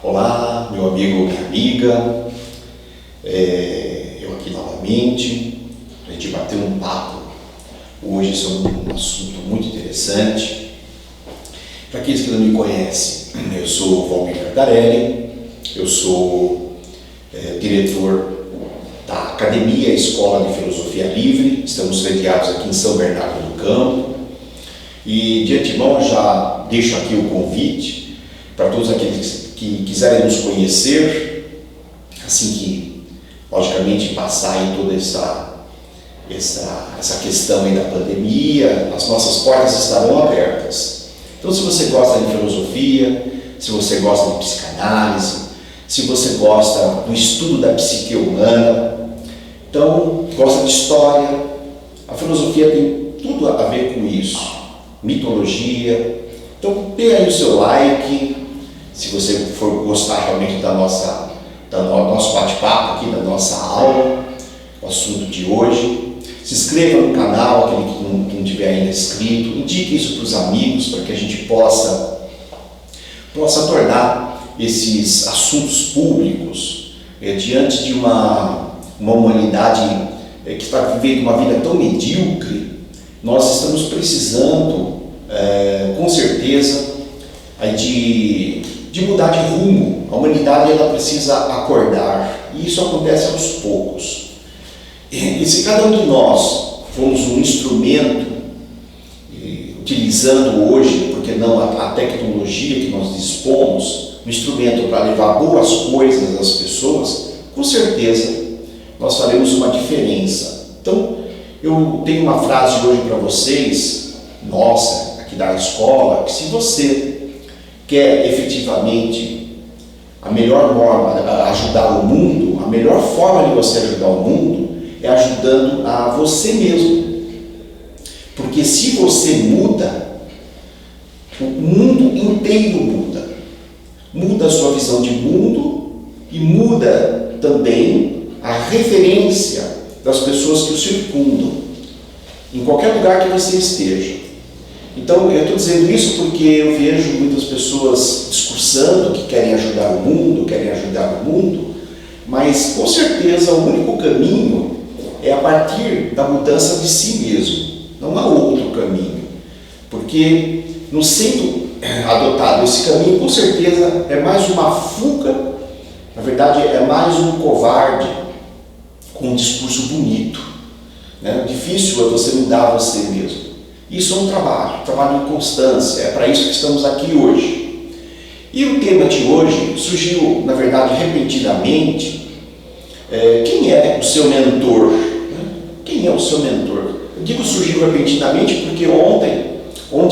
Olá, meu amigo, minha amiga, eu aqui novamente, a gente bateu um papo hoje sobre um assunto muito interessante. Para aqueles que não me conhecem, eu sou o Valmir Cardarelli, eu sou diretor da Academia Escola de Filosofia Livre, estamos sediados aqui em São Bernardo do Campo, e de antemão já deixo aqui o convite para todos aqueles que quiserem nos conhecer, assim que, logicamente, passar aí toda essa questão aí da pandemia, as nossas portas estarão abertas. Então, se você gosta de filosofia, se você gosta de psicanálise, se você gosta do estudo da psique humana, então, gosta de história, a filosofia tem tudo a ver com isso, mitologia. Então, dê aí o seu like, se você for gostar realmente do nosso bate-papo aqui, da nossa aula, o assunto de hoje. Se inscreva no canal, aquele que não tiver ainda inscrito, indique isso para os amigos, para que a gente possa tornar esses assuntos públicos diante de uma humanidade que está vivendo uma vida tão medíocre. Nós estamos precisando, com certeza, de mudar de rumo. A humanidade ela precisa acordar, e isso acontece aos poucos. E se cada um de nós formos um instrumento, utilizando hoje, porque não a tecnologia que nós dispomos, um instrumento para levar boas coisas às pessoas, com certeza nós faremos uma diferença. Então, eu tenho uma frase hoje para vocês, nossa, aqui da escola, que se você quer efetivamente a melhor forma de ajudar o mundo, a melhor forma de você ajudar o mundo é ajudando a você mesmo. Porque se você muda, o mundo inteiro muda. Muda a sua visão de mundo e muda também a referência das pessoas que o circundam, em qualquer lugar que você esteja. Então, eu estou dizendo isso porque eu vejo muitas pessoas discursando que querem ajudar o mundo, mas com certeza o único caminho é a partir da mudança de si mesmo, não há outro caminho, porque não sendo adotado esse caminho, com certeza é mais uma fuga, na verdade é mais um covarde com um discurso bonito, né? Difícil é você mudar você mesmo. Isso é um trabalho de constância, é para isso que estamos aqui hoje. E o tema de hoje surgiu, na verdade, repentinamente. Quem é o seu mentor? Quem é o seu mentor? Eu digo surgiu repentinamente porque ontem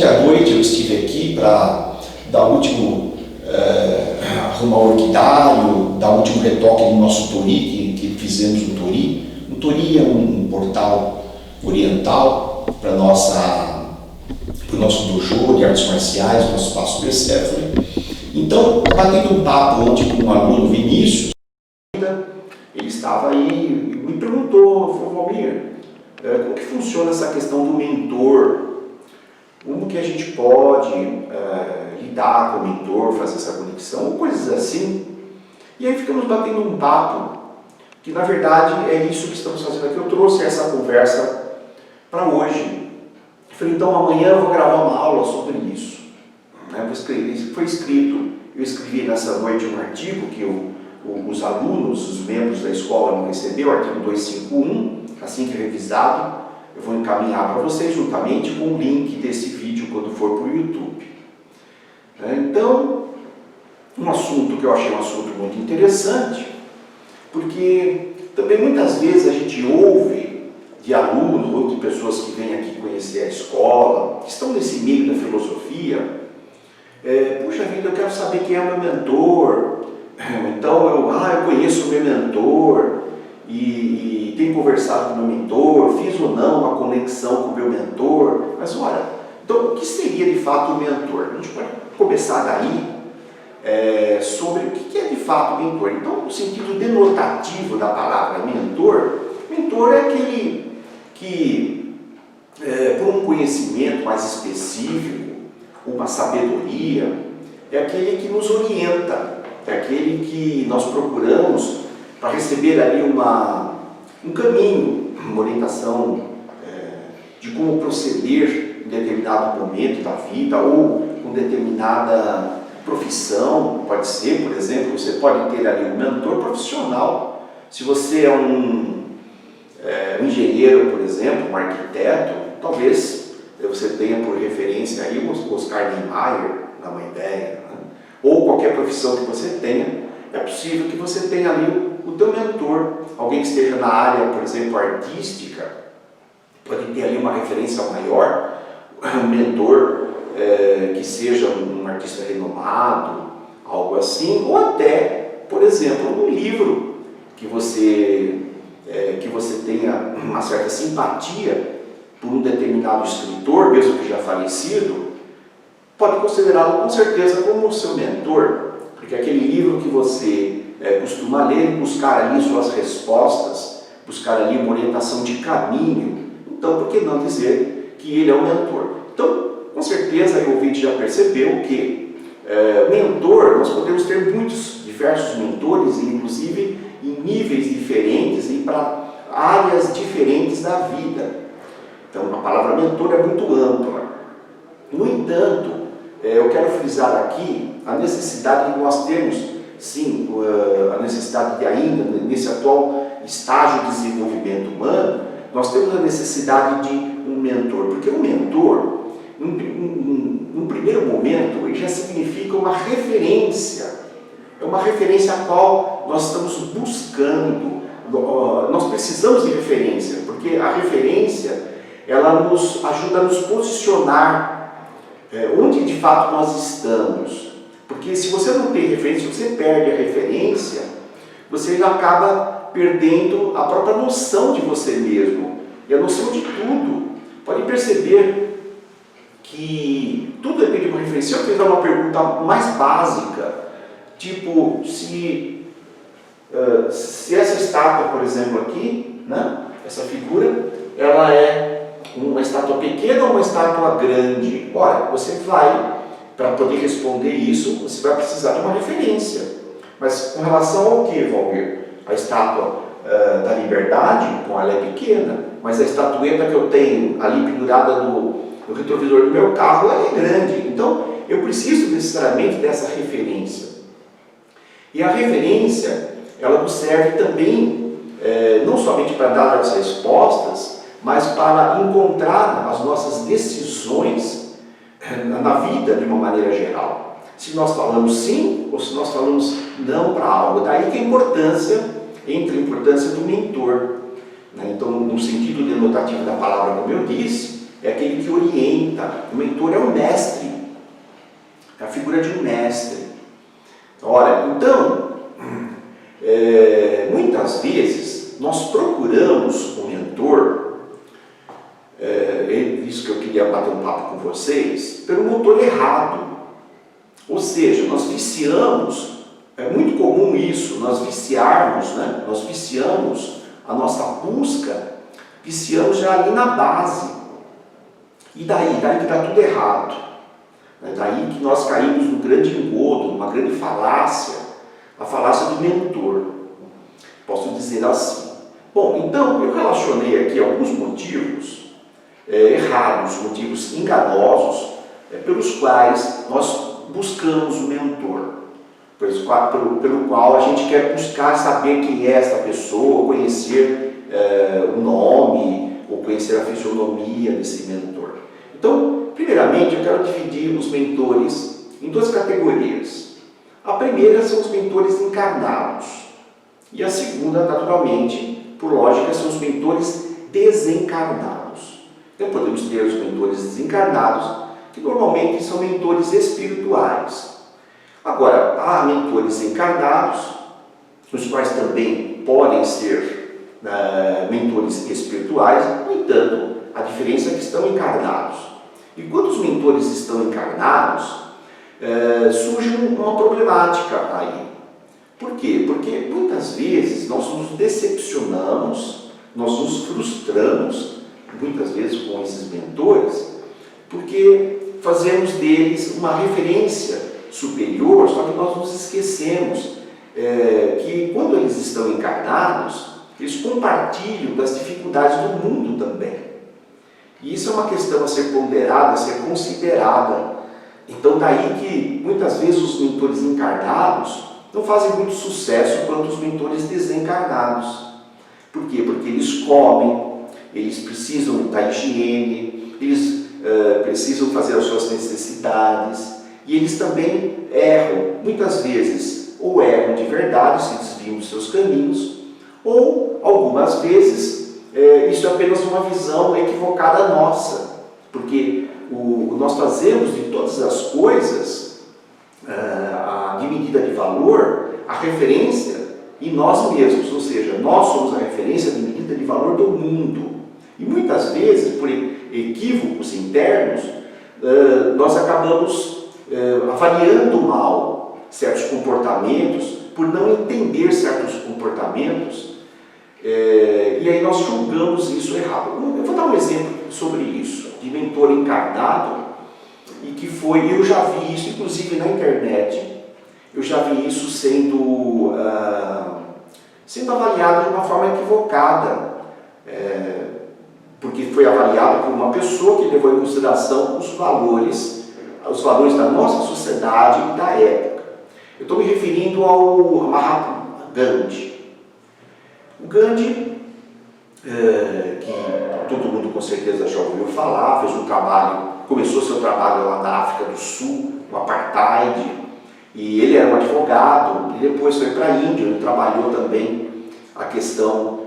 à noite eu estive aqui para dar o último, arrumar o orquidário, dar o último retoque no nosso Tori, que fizemos no Tori. O Tori é um portal oriental para o nosso dojo de artes marciais, nosso espaço Perséfone. Então, batendo um papo ontem com um aluno, Vinícius, ele estava aí e me perguntou, falou, Valmir, como que funciona essa questão do mentor? Como que a gente pode lidar com o mentor, fazer essa conexão, ou coisas assim. E aí ficamos batendo um papo, que na verdade é isso que estamos fazendo aqui. Eu trouxe essa conversa para hoje. Eu falei, então amanhã eu vou gravar uma aula sobre isso. Foi escrito, eu escrevi nessa noite um artigo que os alunos, os membros da escola vão receber, o artigo 251, assim que revisado, eu vou encaminhar para vocês juntamente com o link desse vídeo quando for para o YouTube. Então, um assunto que eu achei um assunto muito interessante, porque também muitas vezes a gente ouve de alunos ou de pessoas que vêm aqui conhecer a escola, que estão nesse meio da filosofia, puxa vida, eu quero saber quem é o meu mentor, então eu conheço o meu mentor e tenho conversado com o meu mentor, fiz ou não uma conexão com o meu mentor, mas olha, então o que seria de fato o mentor? A gente pode começar daí, sobre o que é de fato o mentor. Então, no sentido denotativo da palavra mentor é aquele que, por um conhecimento mais específico, uma sabedoria, é aquele que nos orienta é aquele que nós procuramos para receber ali um caminho, uma orientação de como proceder em determinado momento da vida ou com determinada profissão. Pode ser, por exemplo, você pode ter ali um mentor profissional. Se você é um engenheiro, por exemplo, um arquiteto, talvez você tenha por referência aí o Oscar Niemeyer, dá uma ideia, né? Ou qualquer profissão que você tenha, é possível que você tenha ali o teu mentor, alguém que esteja na área, por exemplo, artística, pode ter ali uma referência maior, um mentor que seja um artista renomado, algo assim, ou até, por exemplo, um livro que você tenha uma certa simpatia por um determinado escritor, mesmo que já falecido, pode considerá-lo com certeza como seu mentor, porque aquele livro que você costuma ler, buscar ali suas respostas, buscar ali uma orientação de caminho, então por que não dizer que ele é um mentor? Então, com certeza o ouvinte já percebeu que mentor, nós podemos ter diversos mentores, inclusive em níveis diferentes e para áreas diferentes da vida. Então, a palavra mentor é muito ampla. No entanto, eu quero frisar aqui a necessidade de nós termos, sim, a necessidade de ainda, nesse atual estágio de desenvolvimento humano, nós temos a necessidade de um mentor, porque um mentor, num primeiro momento, ele já significa uma referência, é uma referência a qual nós estamos buscando, nós precisamos de referência, porque a referência, ela nos ajuda a nos posicionar onde de fato nós estamos, porque se você não tem referência, se você perde a referência, você já acaba perdendo a própria noção de você mesmo, e a noção de tudo. Pode perceber que tudo depende de uma referência. Se eu fizer uma pergunta mais básica, tipo, se essa estátua, por exemplo, aqui, né, essa figura, ela é uma estátua pequena ou uma estátua grande? Ora, você vai, para poder responder isso, você vai precisar de uma referência. Mas com relação ao que, Valmir? A estátua da Liberdade, bom, ela é pequena, mas a estatueta que eu tenho ali pendurada no retrovisor do meu carro, ela é grande. Então, eu preciso necessariamente dessa referência. E a referência, ela nos serve também, não somente para dar as respostas, mas para encontrar as nossas decisões na vida de uma maneira geral. Se nós falamos sim ou se nós falamos não para algo. Daí que a importância, entra a importância do mentor. Então, no sentido denotativo da palavra, como eu disse, é aquele que orienta. O mentor é um mestre, é a figura de um mestre. Ora, então, muitas vezes nós procuramos um mentor, isso que eu queria bater um papo com vocês, pelo motor errado. Ou seja, nós viciamos, é muito comum isso, nós viciarmos, né? Nós viciamos a nossa busca, viciamos já ali na base. E daí que está tudo errado. Daí que nós caímos num grande engodo, numa grande falácia, a falácia do mentor. Posso dizer assim. Bom, então eu relacionei aqui alguns motivos errados, motivos enganosos, pelos quais nós buscamos o mentor, pelo qual a gente quer buscar saber quem é esta pessoa, conhecer o nome, ou conhecer a fisionomia desse mentor. Então, primeiramente, eu quero dividir os mentores em duas categorias. A primeira são os mentores encarnados, e a segunda, naturalmente, por lógica, são os mentores desencarnados. Então, podemos ter os mentores desencarnados, que normalmente são mentores espirituais. Agora, há mentores encarnados, os quais também podem ser mentores espirituais, no entanto, a diferença é que estão encarnados. E quando os mentores estão encarnados, surge uma problemática aí. Por quê? Porque muitas vezes nós nos decepcionamos, nós nos frustramos, muitas vezes com esses mentores, porque fazemos deles uma referência superior, só que nós nos esquecemos que quando eles estão encarnados, eles compartilham das dificuldades do mundo também. E isso é uma questão a ser ponderada, a ser considerada. Então daí que muitas vezes os mentores encarnados não fazem muito sucesso quanto os mentores desencarnados. Por quê? Porque eles comem, eles precisam da higiene, eles precisam fazer as suas necessidades, e eles também erram, muitas vezes, ou erram de verdade, se desviam dos seus caminhos, ou algumas vezes isso é apenas uma visão equivocada nossa, porque nós fazemos de todas as coisas, de medida de valor, a referência em nós mesmos, ou seja, nós somos a referência de medida de valor do mundo. E muitas vezes, por equívocos internos, nós acabamos avaliando mal certos comportamentos, por não entender certos comportamentos, e aí nós julgamos isso errado. Eu vou dar um exemplo sobre isso, de mentor encarnado, e que foi, eu já vi isso, inclusive na internet, eu já vi isso sendo avaliado de uma forma equivocada, porque foi avaliado por uma pessoa que levou em consideração os valores da nossa sociedade e da época. Eu estou me referindo ao Mahatma Gandhi. O Gandhi, que todo mundo com certeza já ouviu falar, fez um trabalho, começou seu trabalho lá na África do Sul, no apartheid, e ele era um advogado, e depois foi para a Índia, ele trabalhou também a questão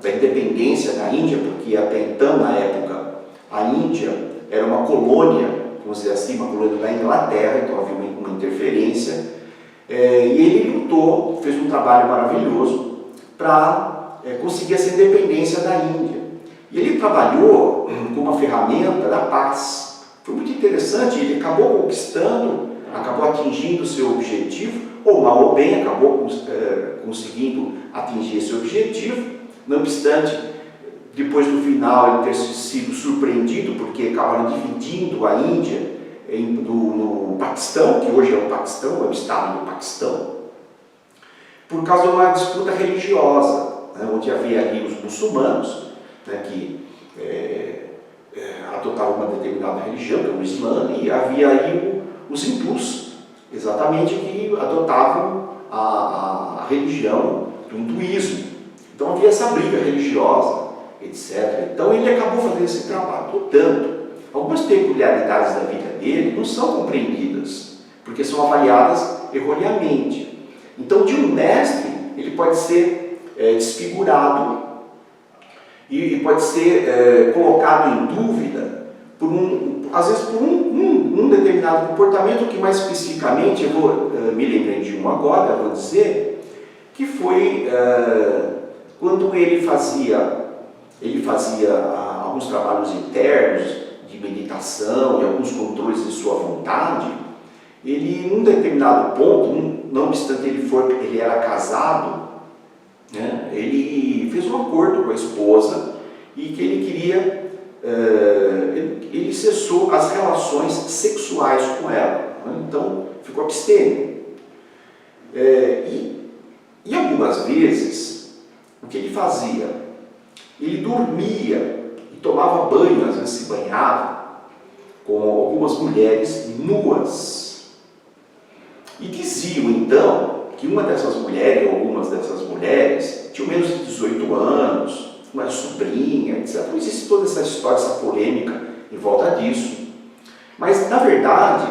da independência da Índia, porque até então, na época, a Índia era uma colônia, vamos dizer assim, uma colônia da Inglaterra, então havia uma interferência, e ele lutou, fez um trabalho maravilhoso para conseguir essa independência da Índia. E ele trabalhou com uma ferramenta da paz. Foi muito interessante, ele acabou conquistando, acabou atingindo o seu objetivo, ou mal ou bem, acabou conseguindo atingir esse objetivo. Não obstante, depois no final ele ter sido surpreendido, porque acabaram dividindo a Índia no Paquistão, que hoje é o Paquistão, é o estado do Paquistão, por causa de uma disputa religiosa, onde havia ali os muçulmanos, que adotavam uma determinada religião, que é o Islã, e havia aí os hindus, exatamente, que adotavam a religião do hinduísmo. Então havia essa briga religiosa, etc. Então ele acabou fazendo esse trabalho. Portanto, algumas peculiaridades da vida dele não são compreendidas, porque são avaliadas erroneamente. Então, de um mestre, ele pode ser desfigurado e pode ser colocado em dúvida, às vezes por um determinado comportamento, que mais especificamente, eu vou me lembrando de um agora, vou dizer, que foi quando ele fazia alguns trabalhos internos de meditação e alguns controles de sua vontade. Ele, num determinado ponto, não obstante ele era casado, ele fez um acordo com a esposa e que ele queria, ele cessou as relações sexuais com ela, então ficou abstêmio. E algumas vezes, o que ele fazia? Ele dormia e tomava banho, às vezes se banhava, com algumas mulheres nuas. E diziam então que uma dessas mulheres, ou algumas dessas mulheres, tinham menos de 18 anos, uma sobrinha, etc. Não existe toda essa história, essa polêmica em volta disso. Mas, na verdade,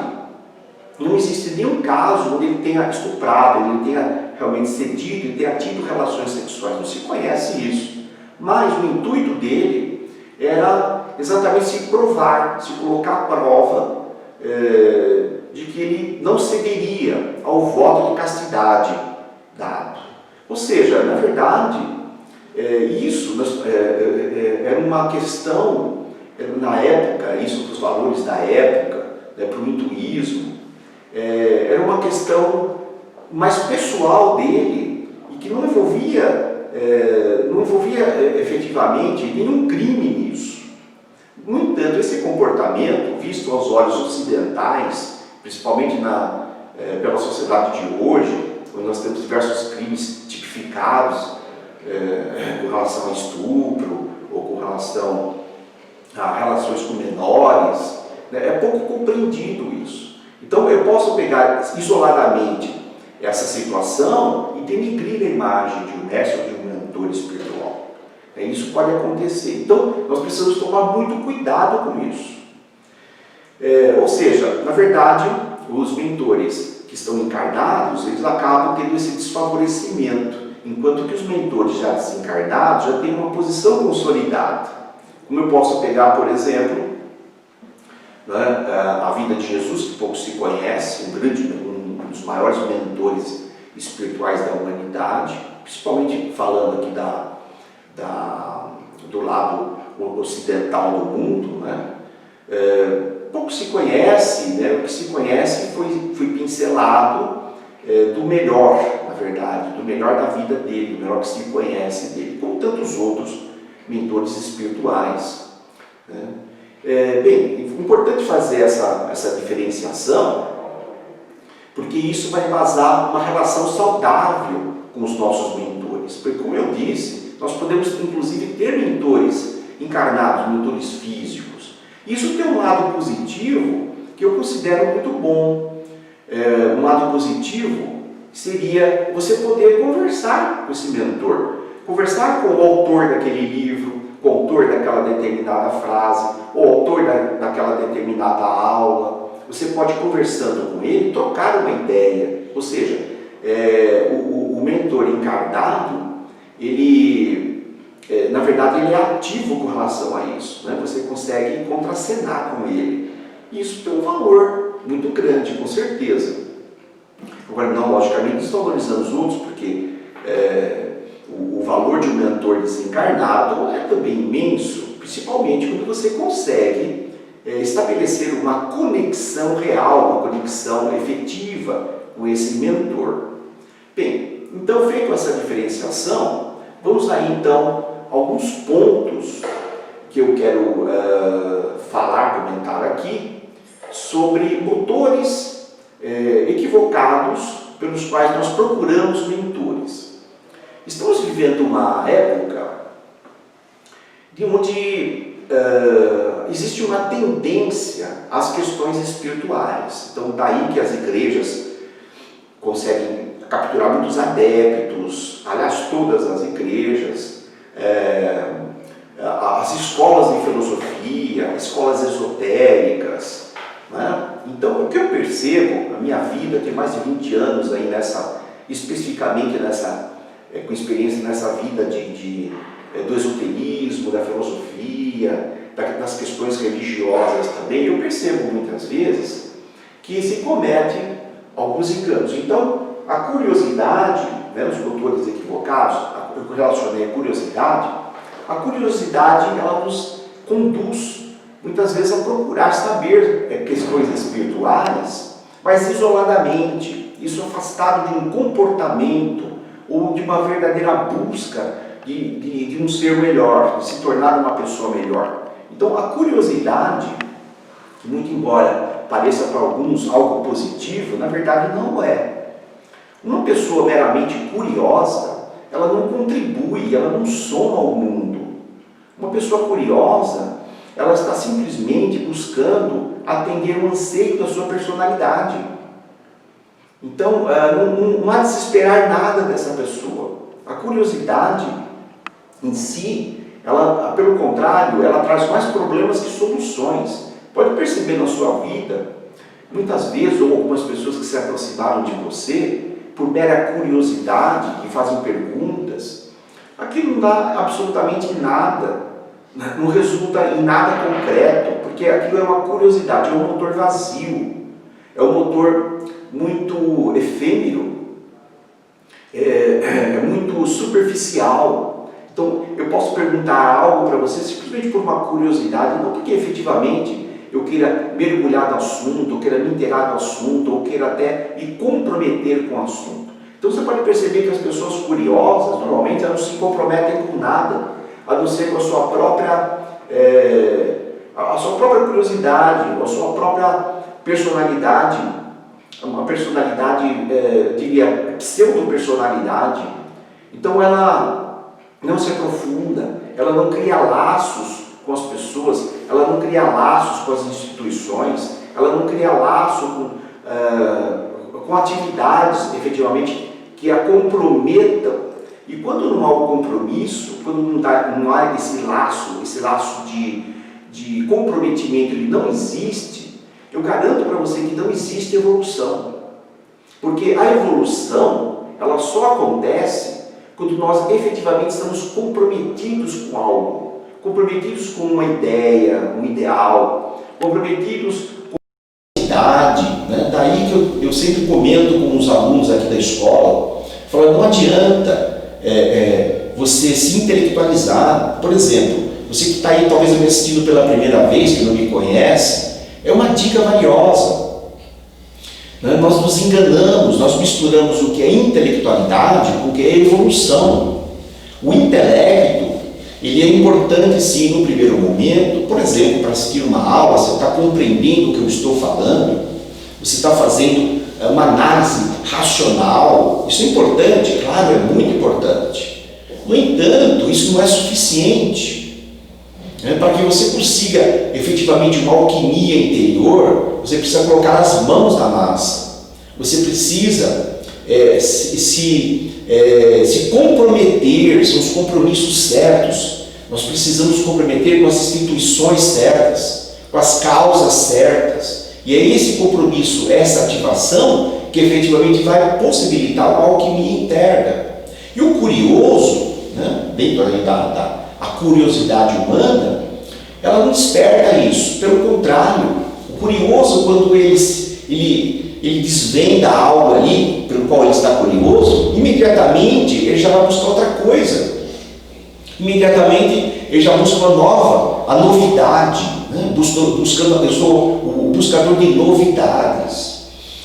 não existe nenhum caso onde ele tenha estuprado, onde ele tenha realmente cedido e tenha tido relações sexuais. Não se conhece isso. Mas o intuito dele era exatamente se provar, se colocar à prova de que ele não cederia ao voto de castidade dado. Ou seja, na verdade, isso era uma questão, na época, isso dos valores da época, para o hinduísmo, era uma questão mais pessoal dele e que não envolvia efetivamente nenhum crime nisso. No entanto, esse comportamento, visto aos olhos ocidentais, principalmente pela sociedade de hoje, onde nós temos diversos crimes tipificados com relação a estupro ou com relação a relações com menores, né, é pouco compreendido isso. Então eu posso pegar isoladamente essa situação e denigrir a imagem de um mestre ou de um mentor espiritual. Isso pode acontecer. Então nós precisamos tomar muito cuidado com isso. Ou seja, na verdade, os mentores que estão encarnados, eles acabam tendo esse desfavorecimento, enquanto que os mentores já desencarnados já têm uma posição consolidada. Como eu posso pegar, por exemplo, né, a vida de Jesus, que pouco se conhece, um dos maiores mentores espirituais da humanidade, principalmente falando aqui do lado ocidental do mundo, né? Pouco se conhece, né? O que se conhece foi pincelado do melhor, na verdade, do melhor da vida dele, do melhor que se conhece dele, como tantos outros mentores espirituais, né? Bem, é importante fazer essa diferenciação, porque isso vai embasar uma relação saudável com os nossos mentores. Porque, como eu disse, nós podemos inclusive ter mentores encarnados, mentores físicos. Isso tem um lado positivo que eu considero muito bom. Um lado positivo seria você poder conversar com esse mentor, conversar com o autor daquele livro, com o autor daquela determinada frase, o autor daquela determinada aula. Você pode, conversando com ele, trocar uma ideia. Ou seja, o mentor encarnado, ele, na verdade, ele é ativo com relação a isso, né? Você consegue contracenar com ele. E isso tem um valor muito grande, com certeza. Agora, não, logicamente, desvalorizando os outros, porque o valor de um mentor desencarnado é também imenso, principalmente quando você consegue estabelecer uma conexão real, uma conexão efetiva com esse mentor. Bem, então, feita essa diferenciação, vamos aí então a alguns pontos que eu quero comentar aqui sobre motores equivocados pelos quais nós procuramos mentores. Estamos vivendo uma época onde existe uma tendência às questões espirituais. Então, daí que as igrejas conseguem capturar muitos adeptos, aliás, todas as igrejas, as escolas de filosofia, escolas esotéricas, né? Então, o que eu percebo na minha vida, tem mais de 20 anos aí especificamente com experiência nessa vida do esoterismo, da filosofia, das questões religiosas também, eu percebo muitas vezes que se cometem alguns enganos. Então, a curiosidade, né, os doutores equivocados, eu relacionei a curiosidade ela nos conduz muitas vezes a procurar saber questões espirituais, mas isoladamente, isso afastado de um comportamento ou de uma verdadeira busca de um ser melhor, de se tornar uma pessoa melhor. Então, a curiosidade, que muito embora pareça para alguns algo positivo, na verdade não é. Uma pessoa meramente curiosa, ela não contribui, ela não soma ao mundo. Uma pessoa curiosa, ela está simplesmente buscando atender o anseio da sua personalidade. Então, não há de se esperar nada dessa pessoa. A curiosidade em si, ela, pelo contrário, ela traz mais problemas que soluções. Pode perceber na sua vida, muitas vezes, ou algumas pessoas que se aproximaram de você, por mera curiosidade, que fazem perguntas, aquilo não dá absolutamente nada, não resulta em nada concreto, porque aquilo é uma curiosidade, é um motor vazio, é um motor muito efêmero, é muito superficial. Então, eu posso perguntar algo para você simplesmente por uma curiosidade, não porque efetivamente eu queira mergulhar no assunto, ou queira me inteirar no assunto, ou queira até me comprometer com o assunto. Então você pode perceber que as pessoas curiosas, normalmente, elas não se comprometem com nada, a não ser com a sua própria a sua própria curiosidade, a sua própria personalidade, uma personalidade, diria, pseudo-personalidade. Então ela não se aprofunda, ela não cria laços com as pessoas, ela não cria laços com as instituições, ela não cria laço com atividades, efetivamente, que a comprometam. E quando não há o compromisso, quando não há esse laço de comprometimento, ele não existe, eu garanto para você que não existe evolução. Porque a evolução, ela só acontece quando nós efetivamente estamos comprometidos com algo, comprometidos com uma ideia, um ideal, comprometidos com a idade, né? Daí que eu sempre comento com os alunos aqui da escola, falando, não adianta você se intelectualizar. Por exemplo, você que está aí talvez me assistindo pela primeira vez, que não me conhece, é uma dica valiosa. Nós nos enganamos, nós misturamos o que é intelectualidade com o que é evolução. O intelecto, ele é importante sim no primeiro momento. Por exemplo, para assistir uma aula, você está compreendendo o que eu estou falando, você está fazendo uma análise racional. Isso é importante, claro, é muito importante. No entanto, isso não é suficiente. Para que você consiga efetivamente uma alquimia interior, você precisa colocar as mãos na massa. Você precisa se comprometer, são os compromissos certos. Nós precisamos comprometer com as instituições certas, com as causas certas. E é esse compromisso, essa ativação, que efetivamente vai possibilitar uma alquimia interna. E o curioso, né, dentro da curiosidade humana, ela não desperta isso. Pelo contrário, o curioso, quando ele desvenda algo ali pelo qual ele está curioso, imediatamente ele já vai buscar outra coisa. Imediatamente ele já busca a novidade, né? Eu sou o buscador de novidades.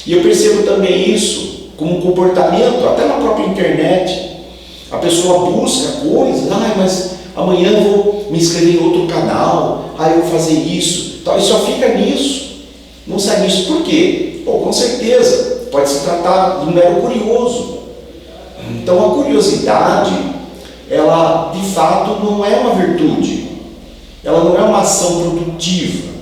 E eu percebo também isso como um comportamento, até na própria internet. A pessoa busca coisas, mas amanhã eu vou me inscrever em outro canal, eu vou fazer isso, tal, e só fica nisso, não sai nisso. Por quê? Com certeza, pode se tratar de um mero curioso. Então a curiosidade, ela de fato não é uma virtude, ela não é uma ação produtiva,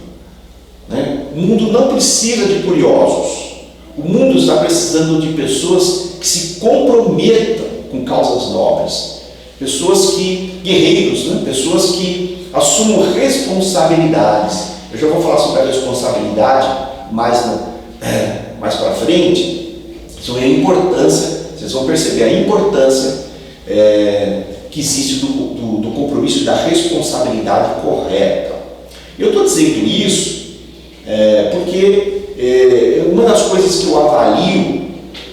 né? O mundo não precisa de curiosos, o mundo está precisando de pessoas que se comprometam com causas nobres, pessoas guerreiros, né? Pessoas que assumam responsabilidades. Eu já vou falar sobre a responsabilidade mais para frente. Isso é a importância, vocês vão perceber a importância que existe do compromisso e da responsabilidade correta. Eu estou dizendo isso porque uma das coisas que eu avalio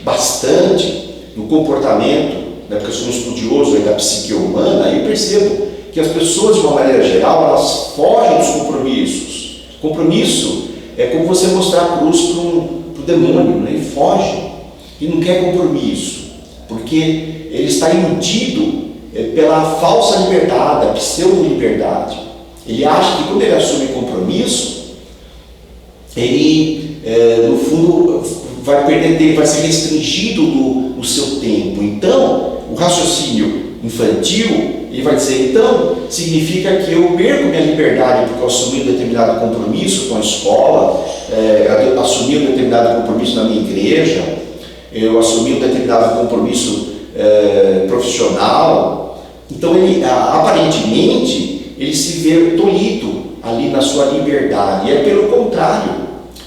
bastante no comportamento, né, porque eu sou um estudioso da psique humana, eu percebo que as pessoas, de uma maneira geral, elas fogem dos compromissos. Compromisso é como você mostrar a cruz para o demônio, né? Ele foge e não quer compromisso, porque ele está iludido pela falsa liberdade, a pseudo-liberdade. Ele acha que quando ele assume compromisso, ele, no fundo, vai perder tempo, vai ser restringido no seu tempo. Então, o raciocínio infantil, ele vai dizer, então, significa que eu perco minha liberdade porque eu assumi um determinado compromisso com a escola, eu assumi um determinado compromisso na minha igreja, eu assumi um determinado compromisso profissional. Então, aparentemente, ele se vê tolhido ali na sua liberdade. E é pelo contrário,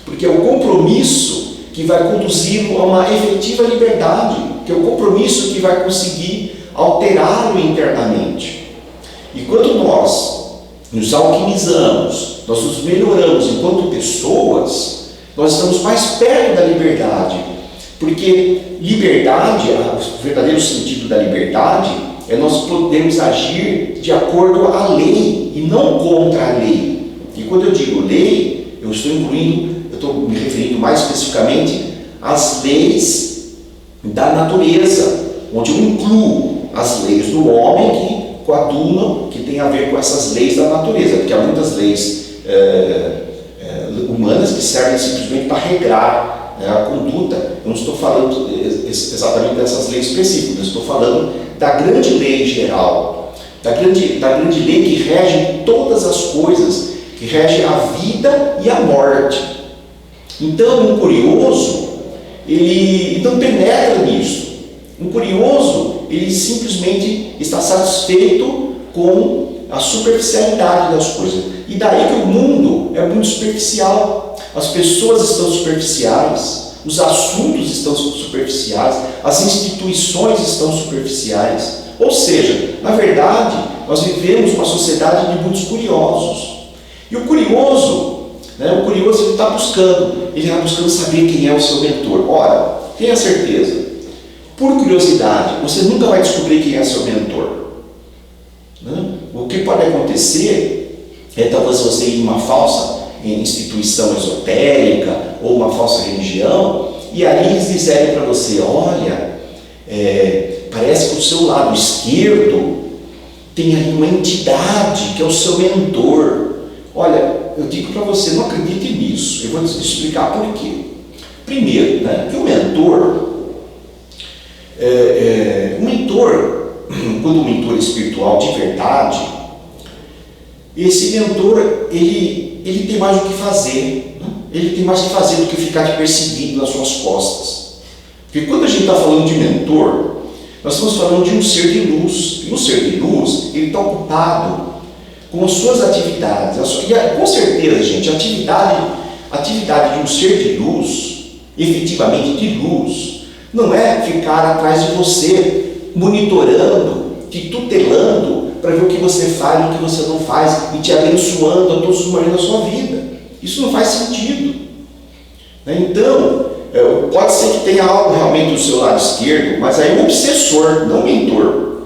porque é o compromisso que vai conduzi-lo a uma efetiva liberdade, que é o compromisso que vai conseguir alterá-lo internamente. E quando nós nos alquimizamos, nós nos melhoramos enquanto pessoas, nós estamos mais perto da liberdade, porque liberdade, o verdadeiro sentido da liberdade, é nós podermos agir de acordo à lei e não contra a lei. E quando eu digo lei, eu estou me referindo mais especificamente às leis da natureza, onde eu incluo as leis do homem que coadunam, que tem a ver com essas leis da natureza, porque há muitas leis humanas que servem simplesmente para regrar, né, a conduta. Eu não estou falando exatamente dessas leis específicas, eu estou falando da grande lei geral, da grande lei que rege todas as coisas, que rege a vida e a morte. Então, um curioso, ele não penetra nisso. Um curioso, ele simplesmente está satisfeito com a superficialidade das coisas. E daí que o mundo é muito superficial. As pessoas estão superficiais, os assuntos estão superficiais, as instituições estão superficiais. Ou seja, na verdade, nós vivemos uma sociedade de muitos curiosos. E o curioso, né, ele está buscando saber quem é o seu mentor. Ora, tenha certeza, por curiosidade, você nunca vai descobrir quem é seu mentor. Né? O que pode acontecer é talvez você ir em uma falsa instituição esotérica ou uma falsa religião, e aí eles disserem para você: olha, parece que o seu lado esquerdo tem ali uma entidade que é o seu mentor. Olha, eu digo para você, não acredite nisso. Eu vou te explicar por quê. Primeiro, né, que o mentor, quando o mentor espiritual de verdade, esse mentor, ele tem mais o que fazer, né? Ele tem mais o que fazer do que ficar te perseguindo nas suas costas. Porque quando a gente está falando de mentor, nós estamos falando de um ser de luz. E um ser de luz, ele está ocupado com as suas atividades. Com certeza, gente, a atividade de um ser de luz, efetivamente de luz, não é ficar atrás de você, monitorando, te tutelando, para ver o que você faz e o que você não faz, e te abençoando a todos os momentos da sua vida. Isso não faz sentido. Então, pode ser que tenha algo realmente do seu lado esquerdo, mas aí um obsessor, não mentor.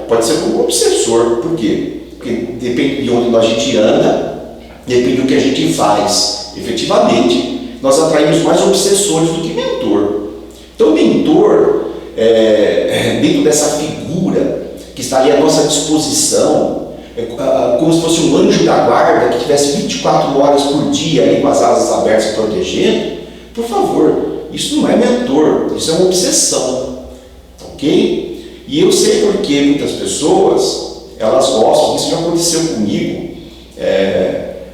Pode ser um obsessor. Por quê? Porque depende de onde a gente anda, depende do que a gente faz. Efetivamente, nós atraímos mais obsessores do que mentor. Então, mentor, dentro dessa figura que está ali à nossa disposição, como se fosse um anjo da guarda que tivesse 24 horas por dia ali com as asas abertas protegendo. Por favor, isso não é mentor, isso é uma obsessão, ok? E eu sei porque muitas pessoas, elas gostam, isso já aconteceu comigo.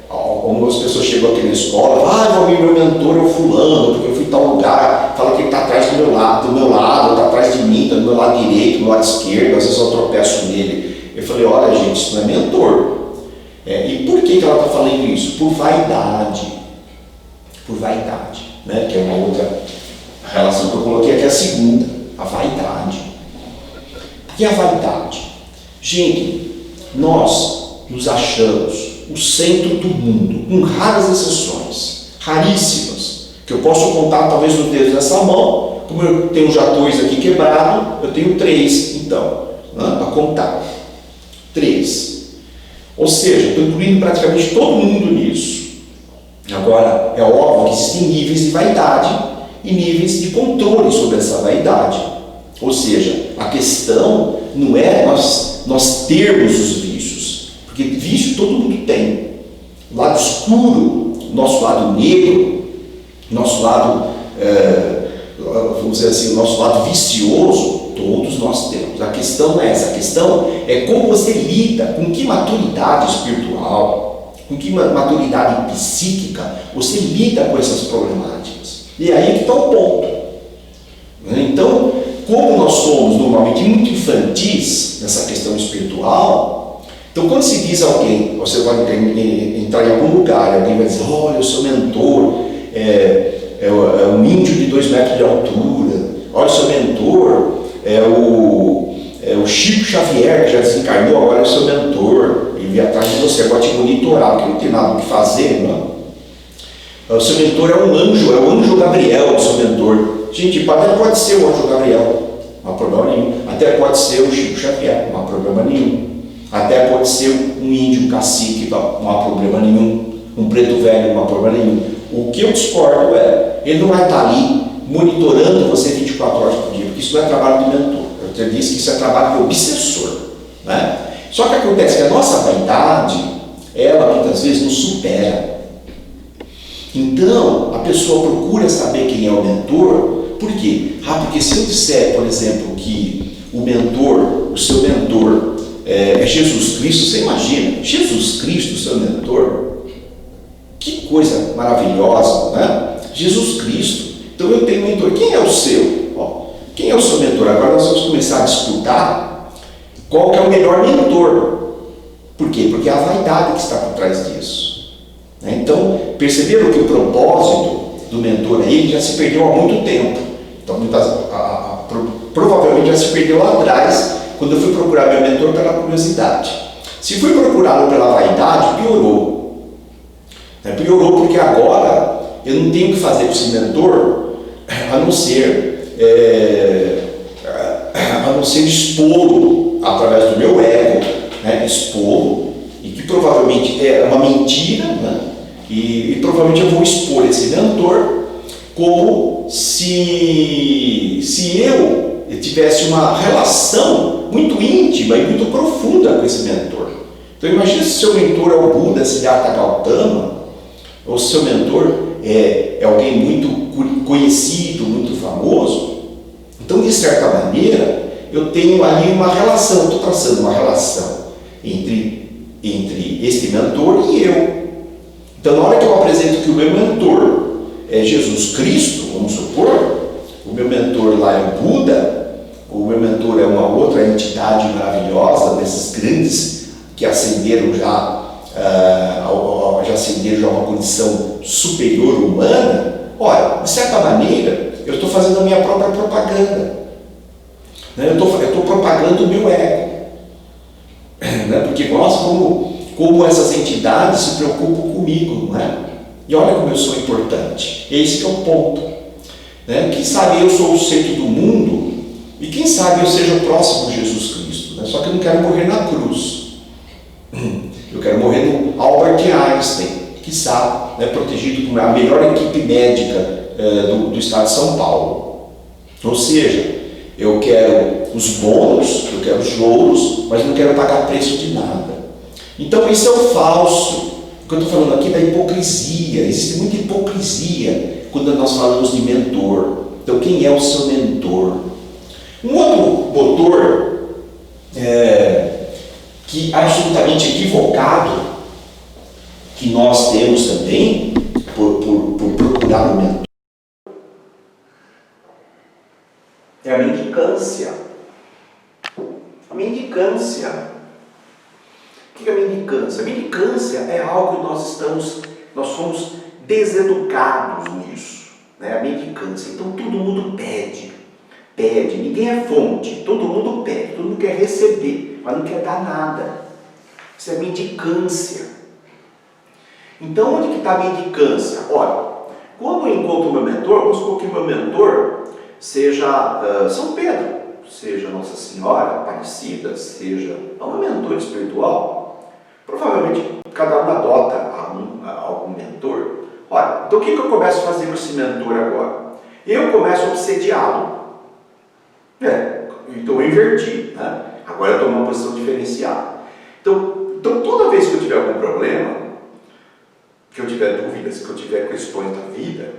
Algumas pessoas chegam aqui na escola, meu mentor é o fulano, porque eu fui em tal lugar, fala que ele está atrás do meu lado, está atrás de mim, está do meu lado direito, do meu lado esquerdo, às vezes eu tropeço nele. Eu falei: olha, gente, isso não é mentor. E por que ela está falando isso? Por vaidade, né? Que é uma outra relação que eu coloquei aqui, a segunda, a vaidade. Por que a vaidade? Gente, nós nos achamos o centro do mundo, com raras exceções, raríssimas, que eu posso contar talvez nos dedos dessa mão. Como eu tenho já 2 aqui quebrados, eu tenho 3, então, para contar. 3. Ou seja, estou incluindo praticamente todo mundo nisso. Agora, é óbvio que existem níveis de vaidade e níveis de controle sobre essa vaidade. Ou seja, a questão não é nós termos os vícios, porque vício todo mundo tem. O lado escuro, nosso lado negro, nosso lado, vamos dizer assim, o nosso lado vicioso, todos nós temos. A questão é essa, a questão é como você lida, com que maturidade espiritual, com que maturidade psíquica você lida com essas problemáticas. E aí que está o ponto. Então, como nós somos normalmente muito infantis nessa questão espiritual, então quando se diz a alguém, você vai entrar em algum lugar, alguém vai dizer: olha, o seu mentor é um índio de 2 metros de altura, olha, o seu mentor é o Chico Xavier, que já desencarnou, agora é o seu mentor, ele vem atrás de você, pode te monitorar, porque não tem nada o que fazer, não. O seu mentor é um anjo, é o anjo Gabriel, o seu mentor. Gente, até pode ser o anjo Gabriel, não há problema nenhum. Até pode ser o Chico Xavier, não há problema nenhum. Até pode ser um índio, um cacique, não há problema nenhum. Um preto velho, não há problema nenhum. O que eu discordo ele não vai estar ali monitorando você 24 horas por dia, porque isso não é trabalho de mentor. Eu disse que isso é trabalho de obsessor, né? Só que acontece que a nossa vaidade, ela muitas vezes nos supera. Então, a pessoa procura saber quem é o mentor. Por quê? Porque se eu disser, por exemplo, que o seu mentor é Jesus Cristo, você imagina, Jesus Cristo, seu mentor, que coisa maravilhosa, né? Jesus Cristo. Então eu tenho um mentor. Quem é o seu? Quem é o seu mentor? Agora nós vamos começar a disputar qual que é o melhor mentor. Por quê? Porque é a vaidade que está por trás disso. Então, perceberam que o propósito do mentor aí já se perdeu há muito tempo. Então, provavelmente já se perdeu lá atrás, quando eu fui procurar meu mentor pela curiosidade. Se fui procurá-lo pela vaidade, piorou. Piorou porque agora eu não tenho que fazer com esse mentor a não ser expô-lo através do meu ego, expô-lo, e que provavelmente é uma mentira, e provavelmente eu vou expor esse mentor como se eu tivesse uma relação muito íntima e muito profunda com esse mentor. Então imagina se seu mentor é o Buda, Siddhartha Gautama, ou se seu mentor é alguém muito conhecido, muito famoso. Então, de certa maneira, eu tenho ali uma relação, estou traçando uma relação entre este mentor e eu. Então, na hora que eu apresento que o meu mentor é Jesus Cristo, vamos supor, o meu mentor lá é o Buda, o meu mentor é uma outra entidade maravilhosa, desses grandes que ascenderam já a uma condição superior humana. Olha, de certa maneira, eu estou fazendo a minha própria propaganda. Eu estou propagando o meu ego. Porque nós, como essas entidades, se preocupam comigo, não é? E olha como eu sou importante. Esse que é o ponto. Quem sabe eu sou o centro do mundo e quem sabe eu seja o próximo Jesus Cristo. Só que eu não quero morrer na cruz. Eu quero morrer no Albert Einstein, quiçá, protegido por a melhor equipe médica do estado de São Paulo. Ou seja, eu quero os bônus, eu quero os louros, mas não quero pagar preço de nada. Então esse é o falso. O que eu estou falando aqui da hipocrisia. Existe muita hipocrisia quando nós falamos de mentor. Então quem é o seu mentor? Um outro motor que absolutamente equivocado que nós temos também por procurar um mentor é a mendicância. A mendicância. O que é a mendicância? A mendicância é algo que nós somos deseducados nisso. A mendicância. Então todo mundo pede, ninguém é fonte, todo mundo pede, todo mundo quer receber, mas não quer dar nada. Isso é mendicância. Então onde que está a mendicância? Olha, quando eu encontro o meu mentor, vamos supor que o meu mentor seja São Pedro, seja Nossa Senhora Aparecida, seja um mentor espiritual. Provavelmente cada um adota algum mentor. Olha, então o que eu começo a fazer com esse mentor agora? Eu começo a obsediá-lo. Então eu inverti, agora eu estou numa posição diferenciada. Então toda vez que eu tiver algum problema, que eu tiver dúvidas, que eu tiver questões da vida,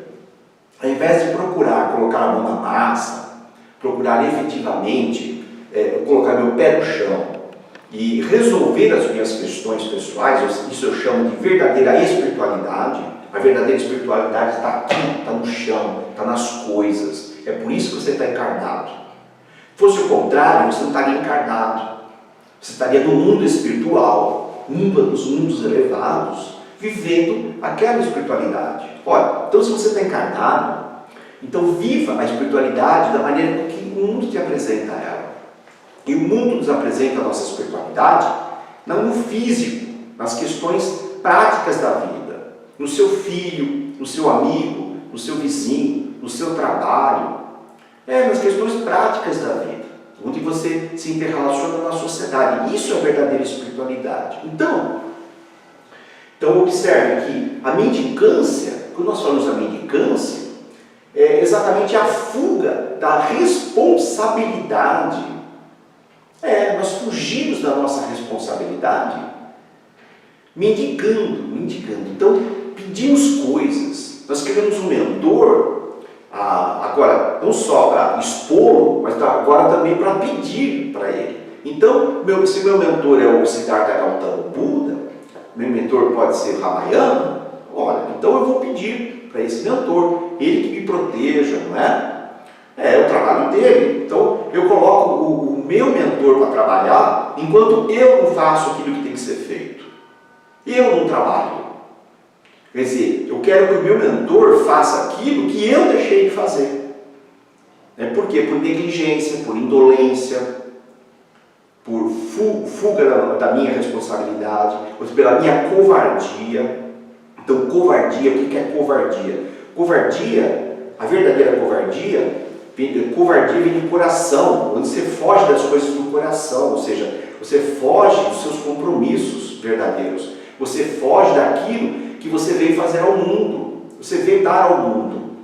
ao invés de procurar colocar a mão na massa, procurar efetivamente colocar meu pé no chão e resolver as minhas questões pessoais, isso eu chamo de verdadeira espiritualidade. A verdadeira espiritualidade está aqui, está no chão, está nas coisas. É por isso que você está encarnado. Se fosse o contrário, você não estaria encarnado. Você estaria no mundo espiritual, um dos mundos elevados, vivendo aquela espiritualidade. Olha, então se você está encarnado, então viva a espiritualidade da maneira que o mundo te apresenta ela. E o mundo nos apresenta a nossa espiritualidade não no físico, nas questões práticas da vida, no seu filho, no seu amigo, no seu vizinho, no seu trabalho, nas questões práticas da vida, onde você se interrelaciona na sociedade. Isso é a verdadeira espiritualidade. Então observe que a mendicância, quando nós falamos da mendicância, é exatamente a fuga da responsabilidade. Nós fugimos da nossa responsabilidade me indicando. Então, pedimos coisas. Nós queremos um mentor, agora, não só para expô-lo, mas agora também para pedir para ele. Então, se meu mentor é o Siddhartha Gautama Buda, meu mentor pode ser Ramayana, olha, então eu vou pedir para esse mentor, ele que me proteja, não é? É o trabalho dele. Então, eu coloco o meu mentor para trabalhar, enquanto eu não faço aquilo que tem que ser feito. Eu não trabalho. Quer dizer, eu quero que o meu mentor faça aquilo que eu deixei de fazer. Por quê? Por negligência, por indolência, por fuga da minha responsabilidade, ou pela minha covardia. Então, covardia, o que é covardia? Covardia, a verdadeira covardia vem do coração, onde você foge das coisas do coração, ou seja, você foge dos seus compromissos verdadeiros, você foge daquilo que você veio fazer ao mundo, você veio dar ao mundo,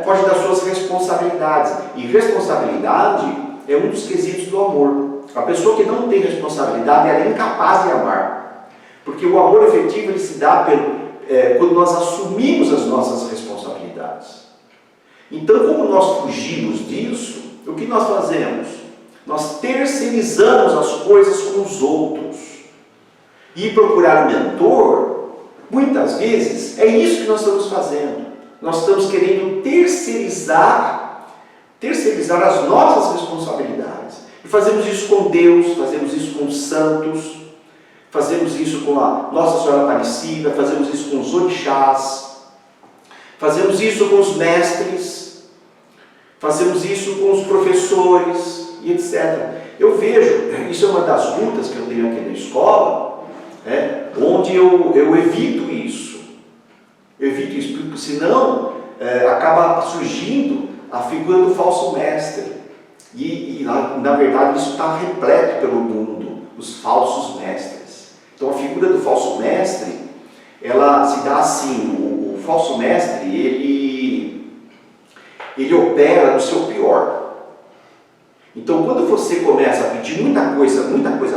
foge das suas responsabilidades, e responsabilidade é um dos quesitos do amor. A pessoa que não tem responsabilidade, ela é incapaz de amar, porque o amor efetivo ele se dá quando nós assumimos as nossas responsabilidades. Então, como nós fugimos disso, o que nós fazemos? Nós terceirizamos as coisas com os outros. E procurar um mentor, muitas vezes, é isso que nós estamos fazendo. Nós estamos querendo terceirizar as nossas responsabilidades. E fazemos isso com Deus, fazemos isso com os santos, fazemos isso com a Nossa Senhora Aparecida, fazemos isso com os orixás, fazemos isso com os mestres, fazemos isso com os professores e etc. Eu vejo, isso é uma das lutas que eu tenho aqui na escola, onde eu evito isso. Porque senão acaba surgindo a figura do falso mestre. E na verdade isso está repleto pelo mundo, os falsos mestres. Então a figura do falso mestre, ela se dá assim, o falso mestre, ele opera no seu pior. Então, quando você começa a pedir muita coisa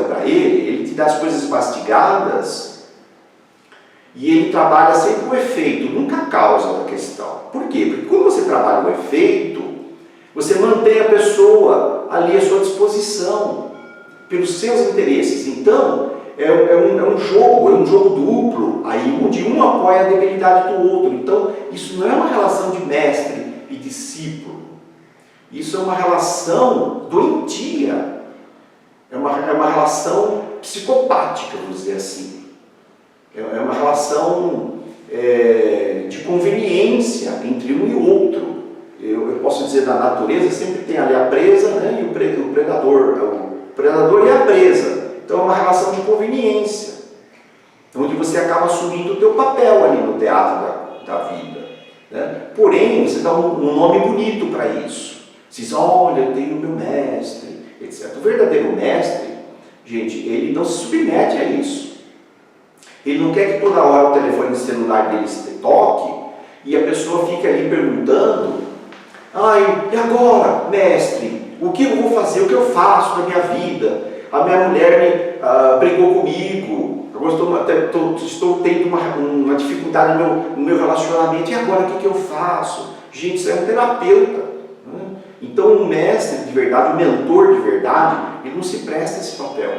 para ele te dá as coisas mastigadas e ele trabalha sempre o efeito, nunca a causa da questão. Por quê? Porque quando você trabalha o efeito, você mantém a pessoa ali à sua disposição, pelos seus interesses. Então, é um jogo duplo, aí onde um apoia a debilidade do outro. Então, isso não é uma relação de mestre e discípulo. Isso é uma relação doentia. É uma relação psicopática, vamos dizer assim. É uma relação de conveniência entre um e outro. Eu posso dizer, na natureza sempre tem ali a presa, e o predador. O predador e a presa. Então é uma relação de conveniência, onde você acaba assumindo o teu papel ali no teatro da vida. Porém, você dá um nome bonito para isso. Você diz, olha, eu tenho o meu mestre, etc. O verdadeiro mestre, gente, ele não se submete a isso. Ele não quer que toda hora o telefone celular dele se toque e a pessoa fique ali perguntando, e agora, mestre, o que eu vou fazer, o que eu faço na minha vida? A minha mulher brigou comigo, estou tendo uma dificuldade no meu relacionamento, e agora o que eu faço? Gente, isso é um terapeuta. Então, um mestre de verdade, um mentor de verdade, ele não se presta a esse papel.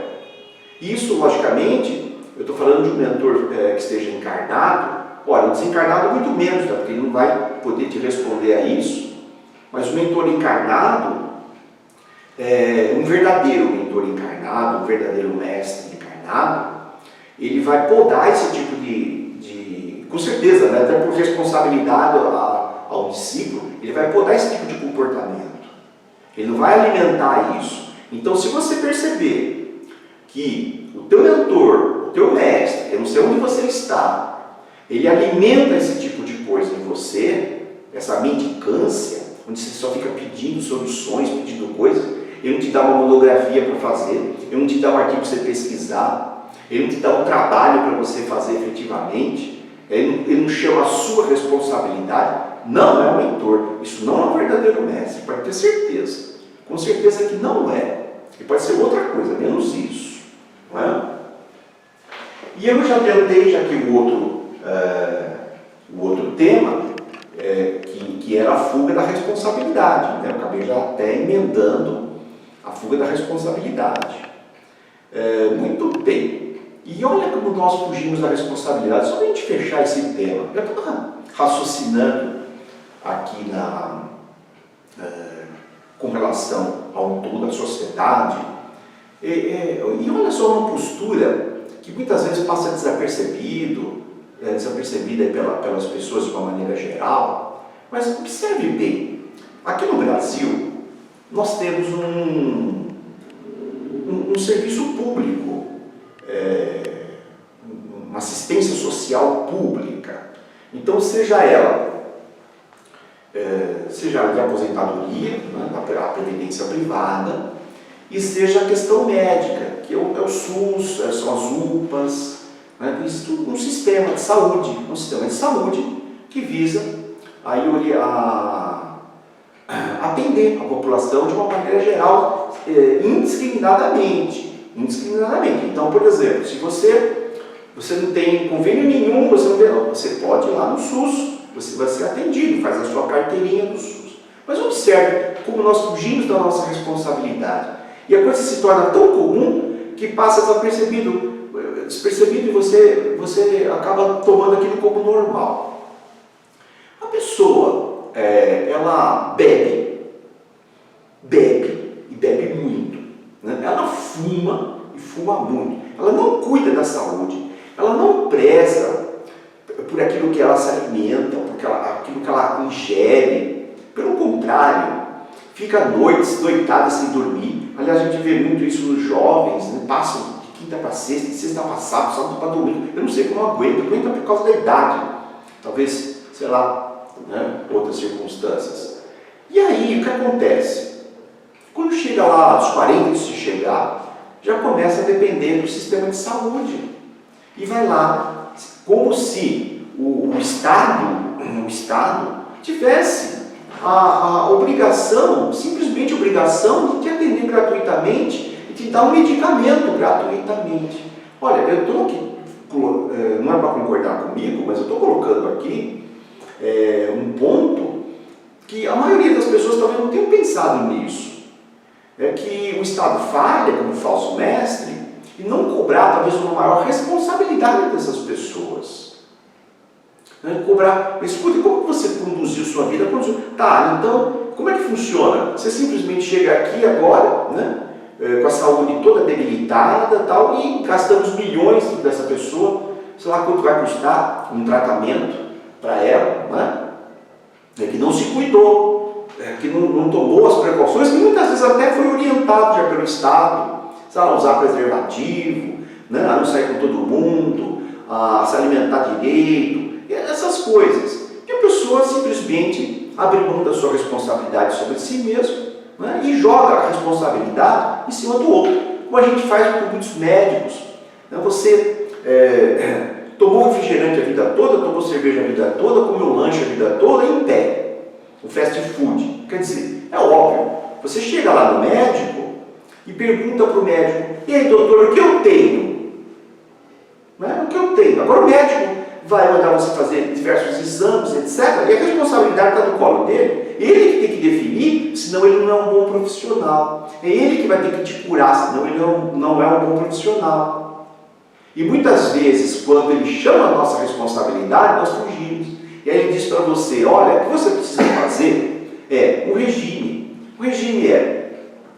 Isso, logicamente, eu estou falando de um mentor que esteja encarnado. Olha, o desencarnado muito menos, porque ele não vai poder te responder a isso. Mas o mentor encarnado, um verdadeiro mentor encarnado, um verdadeiro mestre encarnado, ele vai podar esse tipo de com certeza, até por responsabilidade ao discípulo, ele vai podar esse tipo de comportamento. Ele não vai alimentar isso. Então, se você perceber que o teu mentor, o teu mestre, eu não sei onde você está, ele alimenta esse tipo de coisa em você, essa mendicância, onde você só fica pedindo soluções, pedindo coisas, ele não te dá uma monografia para fazer, ele não te dá um artigo para você pesquisar, ele não te dá um trabalho para você fazer efetivamente, ele não chama a sua responsabilidade, não é um mentor, isso não é um verdadeiro mestre, pode ter certeza, com certeza que não é, e pode ser outra coisa, menos isso, não é? E eu já adiantei, já que o outro tema, que era a fuga da responsabilidade, né? Eu acabei já até emendando a fuga da responsabilidade. Muito bem. E olha como nós fugimos da responsabilidade. Só para a gente fechar esse tema, eu estava raciocinando aqui com relação ao todo da sociedade, e olha só uma postura que muitas vezes passa desapercebida pelas pessoas de uma maneira geral, mas observe bem, aqui no Brasil nós temos um serviço público, uma assistência social pública. Então, seja ela de aposentadoria, né, a previdência privada, e seja a questão médica, que é o SUS, são as UPAs, né, isso tudo um sistema de saúde, que visa aí atender a população de uma maneira geral, indiscriminadamente. Então, por exemplo, se você não tem convênio nenhum, você pode ir lá no SUS, você vai ser atendido, faz a sua carteirinha do SUS. Mas observe como nós fugimos da nossa responsabilidade. E a coisa se torna tão comum que passa despercebido e você acaba tomando aquilo como normal. A pessoa, ela bebe muito, né? Ela fuma e fuma muito. Ela não cuida da saúde, ela não preza por aquilo que ela se alimenta, por aquilo que ela ingere. Pelo contrário, fica noites doitada sem dormir. Aliás, a gente vê muito isso nos jovens, né? Passam de quinta para sexta, de sexta para sábado para domingo. Eu não sei como aguenta por causa da idade. Talvez, sei lá, né? Outras circunstâncias. E aí, o que acontece? Quando chega lá aos 40, se chegar, já começa a depender do sistema de saúde. E vai lá, como se o Estado tivesse a obrigação, simplesmente obrigação, de te atender gratuitamente e te dar um medicamento gratuitamente. Olha, eu estou aqui, não é para concordar comigo, mas eu estou colocando aqui um ponto que a maioria das pessoas talvez não tenham pensado nisso. É que o Estado falha como falso mestre e não cobrar talvez uma maior responsabilidade dessas pessoas. Cobrar, escuta, como você conduziu sua vida? Tá, então, como é que funciona? Você simplesmente chega aqui agora, né, com a saúde toda debilitada tal, e gastamos milhões dessa pessoa, sei lá quanto vai custar um tratamento para ela, né, que não se cuidou, que não tomou as precauções, que muitas vezes até foi orientado já pelo Estado, a usar preservativo, né, a não sair com todo mundo, a se alimentar direito, essas coisas. E a pessoa simplesmente abre mão da sua responsabilidade sobre si mesmo, né, e joga a responsabilidade em cima do outro, como a gente faz com muitos médicos. Você tomou refrigerante a vida toda, tomou cerveja a vida toda, comeu lanche a vida toda em pé, o fast food. Quer dizer, é óbvio, você chega lá no médico e pergunta para o médico: e aí, doutor, o que eu tenho? O que eu tenho? Agora o médico vai mandar você fazer diversos exames, etc. E a responsabilidade está no colo dele. Ele que tem que definir, senão ele não é um bom profissional. É ele que vai ter que te curar, senão ele não é um bom profissional. E muitas vezes, quando ele chama a nossa responsabilidade, nós fugimos. E aí ele diz para você: olha, o que você precisa fazer é um regime. O regime é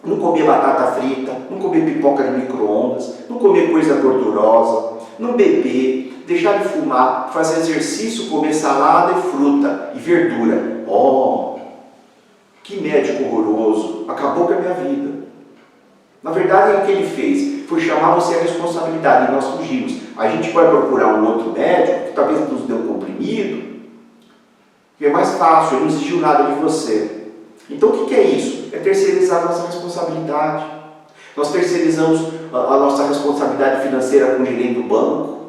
não comer batata frita, não comer pipoca de micro-ondas, não comer coisa gordurosa, não beber, deixar de fumar, fazer exercício, comer salada e fruta e verdura. Oh, que médico horroroso, acabou com a minha vida. Na verdade, o que ele fez foi chamar você à responsabilidade, e nós fugimos. A gente vai procurar um outro médico que talvez nos dê um comprimido, que é mais fácil, ele não exigiu nada de você. Então o que é isso? É terceirizar a nossa responsabilidade. Nós terceirizamos a nossa responsabilidade financeira com o gerente do banco,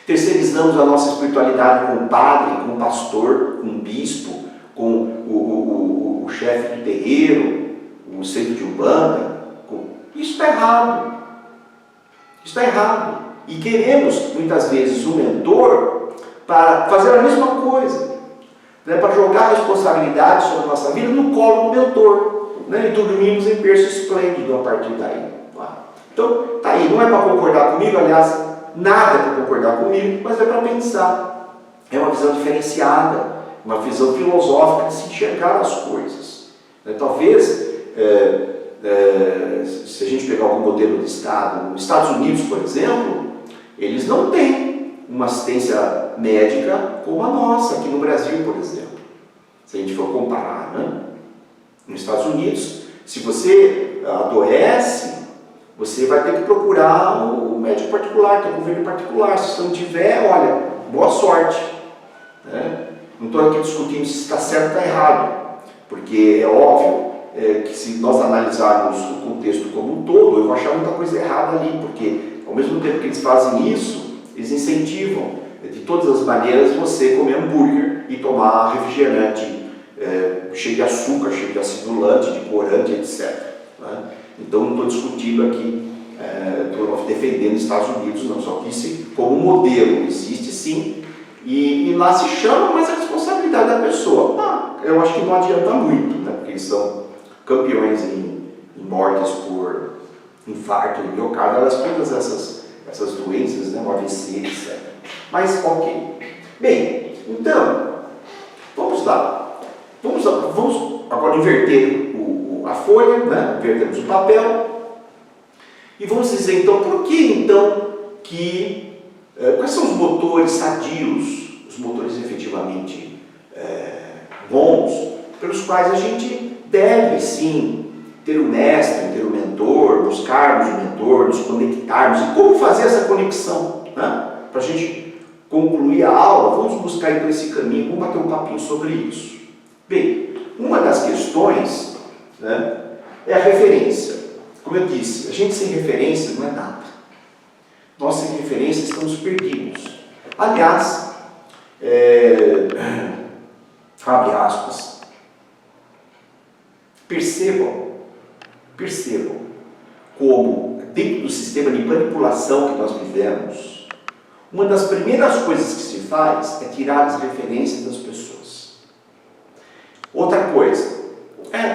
terceirizamos a nossa espiritualidade com o padre, com o pastor, com o bispo, com o chefe do terreiro, o centro de Umbanda. Isso está errado. Isso está errado. E queremos, muitas vezes, um mentor para fazer a mesma coisa, né? Para jogar a responsabilidade sobre a nossa vida no colo do mentor, né? E dormimos em berço esplêndido a partir daí. Então, tá aí, não é para concordar comigo, aliás, nada é para concordar comigo, mas é para pensar. É uma visão diferenciada, uma visão filosófica de se enxergar as coisas. Talvez, se a gente pegar algum modelo de Estado, nos Estados Unidos, por exemplo, eles não têm uma assistência médica como a nossa, aqui no Brasil, por exemplo. Se a gente for comparar, né? Nos Estados Unidos, se você adoece, você vai ter que procurar o médico particular, que é o governo particular. Se você não tiver, olha, boa sorte. Né? Não estou aqui discutindo se está certo ou está errado, porque é óbvio que se nós analisarmos o contexto como um todo, eu vou achar muita coisa errada ali, porque ao mesmo tempo que eles fazem isso, eles incentivam de todas as maneiras você comer hambúrguer e tomar refrigerante cheio de açúcar, cheio de acidulante, de corante, etc. Né? Então não estou discutindo aqui, estou defendendo os Estados Unidos, não, só que isso como modelo existe sim, e lá se chama, mas a responsabilidade da pessoa. Eu acho que não adianta muito, né? Porque eles são campeões em mortes por infarto e miocárdio, todas essas doenças, né? O AVC, etc. Mas ok. Bem, então, vamos lá. Vamos agora inverter a folha, né? Invertemos o papel e vamos dizer então, por que então que, quais são os motores sadios, os motores efetivamente bons, pelos quais a gente deve sim ter o mestre, ter o mentor, buscarmos o mentor, nos conectarmos, e como fazer essa conexão, né? Para a gente concluir a aula, vamos buscar então esse caminho, vamos bater um papinho sobre isso. Bem, uma das questões, né, é a referência. Como eu disse, a gente sem referência não é nada. Nós sem referência estamos perdidos. Aliás, abre aspas, percebam como dentro do sistema de manipulação que nós vivemos, uma das primeiras coisas que se faz é tirar as referências das pessoas. Outra coisa,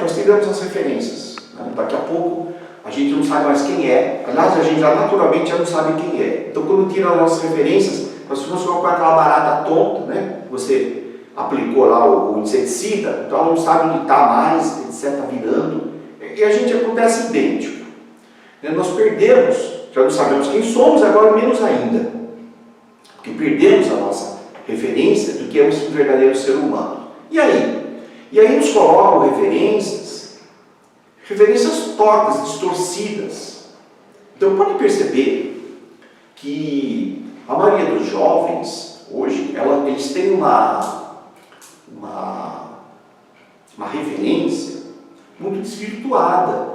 nós tiramos as referências, né? Daqui a pouco a gente não sabe mais quem é, aliás a gente já naturalmente já não sabe quem é. Então quando tira as nossas referências, nós ficamos com aquela barata tonta, né? Você aplicou lá o inseticida, então ela não sabe onde está mais, etc, está virando, e a gente acontece idêntico. Nós perdemos, já não sabemos quem somos, agora menos ainda, porque perdemos a nossa referência do que é um verdadeiro ser humano. E aí? E aí nos colocam referências tortas, distorcidas. Então pode perceber que a maioria dos jovens, hoje, eles têm uma referência muito desvirtuada.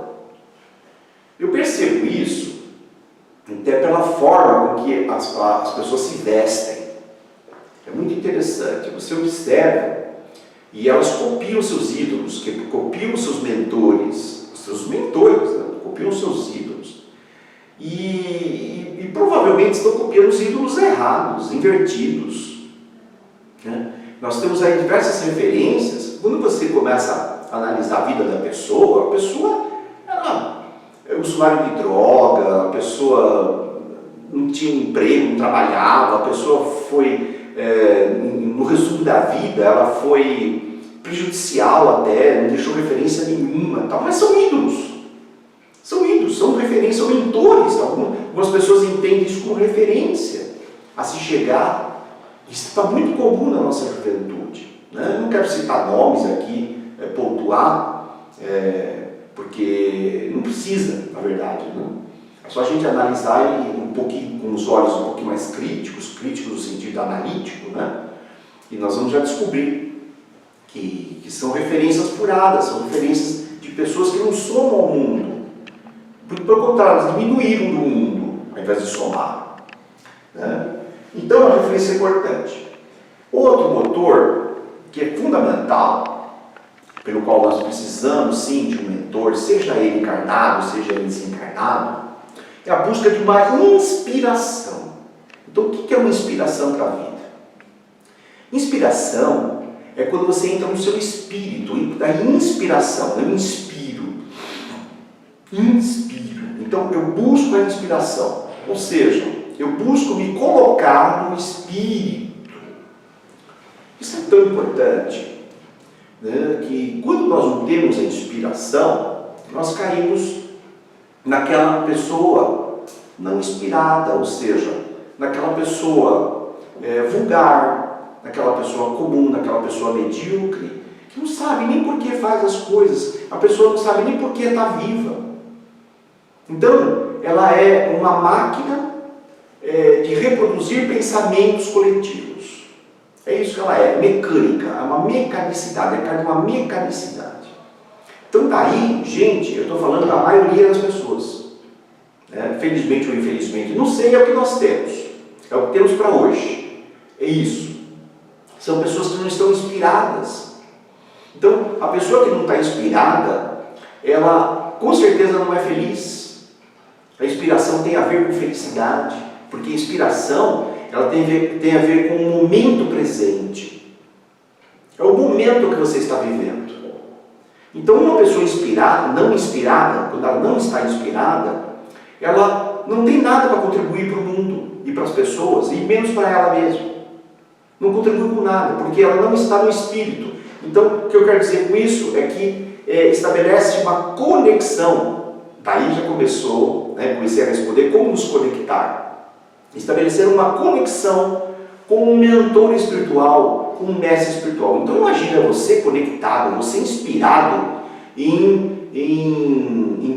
Eu percebo isso até pela forma com que as pessoas se vestem. É muito interessante, você observa e elas copiam seus ídolos, copiam seus mentores, né? Copiam seus ídolos. E provavelmente estão copiando os ídolos errados, invertidos. Né? Nós temos aí diversas referências. Quando você começa a analisar a vida da pessoa, a pessoa é usuário de droga, a pessoa não tinha um emprego, não trabalhava, a pessoa foi, no resumo da vida, ela foi prejudicial até, não deixou referência nenhuma, tal. Mas são ídolos, são referências, são mentores. Algumas pessoas entendem isso como referência a se chegar. Isso está muito comum na nossa juventude. Né? Eu não quero citar nomes aqui, pontuar, porque não precisa, na verdade. Né? É só a gente analisar um pouquinho, com os olhos um pouquinho mais críticos no sentido analítico, né? E nós vamos já descobrir que são referências furadas, são referências de pessoas que não somam ao mundo. Pelo contrário, elas diminuíram do mundo, ao invés de somar. Né? Então, a referência é importante. Outro motor que é fundamental, pelo qual nós precisamos sim de um mentor, seja ele encarnado, seja ele desencarnado, é a busca de uma inspiração. Então, o que é uma inspiração para a vida? Inspiração é quando você entra no seu espírito, da inspiração. Eu inspiro. Então, eu busco a inspiração. Ou seja, eu busco me colocar no espírito. Isso é tão importante, né, que quando nós não temos a inspiração, nós caímos naquela pessoa não inspirada, ou seja, naquela pessoa vulgar, naquela pessoa comum, naquela pessoa medíocre, que não sabe nem por que faz as coisas, a pessoa não sabe nem por que está viva. Então, ela é uma máquina de reproduzir pensamentos coletivos. É isso que ela é, mecânica, é uma mecanicidade, é carga de uma mecanicidade. Então daí, gente, eu estou falando da maioria das pessoas, né? Felizmente ou infelizmente, não sei, é o que nós temos, é o que temos para hoje, é isso. São pessoas que não estão inspiradas. Então, a pessoa que não está inspirada, ela com certeza não é feliz. A inspiração tem a ver com felicidade, porque a inspiração ela tem a ver com o momento presente. É o momento que você está vivendo. Então, uma pessoa inspirada, não inspirada, quando ela não está inspirada, ela não tem nada para contribuir para o mundo e para as pessoas, e menos para ela mesma. Não contribui com nada, porque ela não está no espírito. Então, o que eu quero dizer com isso é que estabelece uma conexão. Daí já começou, né, comecei a responder como nos conectar. Estabelecer uma conexão com um mentor espiritual, com um mestre espiritual. Então imagina você conectado, você inspirado em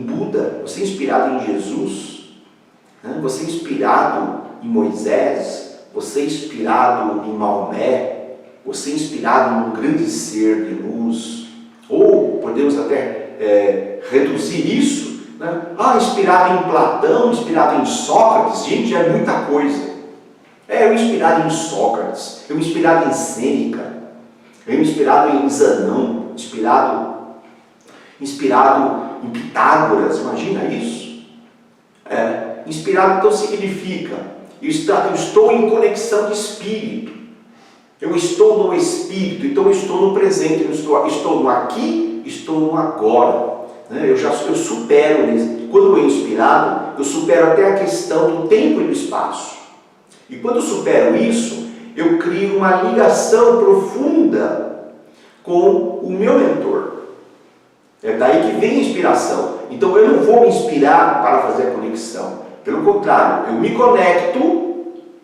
Buda, você inspirado em Jesus, né? Você inspirado em Moisés, você inspirado em Maomé, você inspirado num grande ser de luz, ou podemos até reduzir isso, né? Inspirado em Platão, inspirado em Sócrates. Gente, é muita coisa. Eu inspirado em Sócrates, eu inspirado em Sêneca, eu inspirado em Zanão, inspirado em Pitágoras, imagina isso? Inspirado então significa, eu estou em conexão de espírito, eu estou no espírito, então eu estou no presente, eu estou no aqui, estou no agora. Eu supero, quando eu inspirado, eu supero até a questão do tempo e do espaço. E quando eu supero isso, eu crio uma ligação profunda com o meu mentor. É daí que vem a inspiração. Então eu não vou me inspirar para fazer a conexão. Pelo contrário, eu me conecto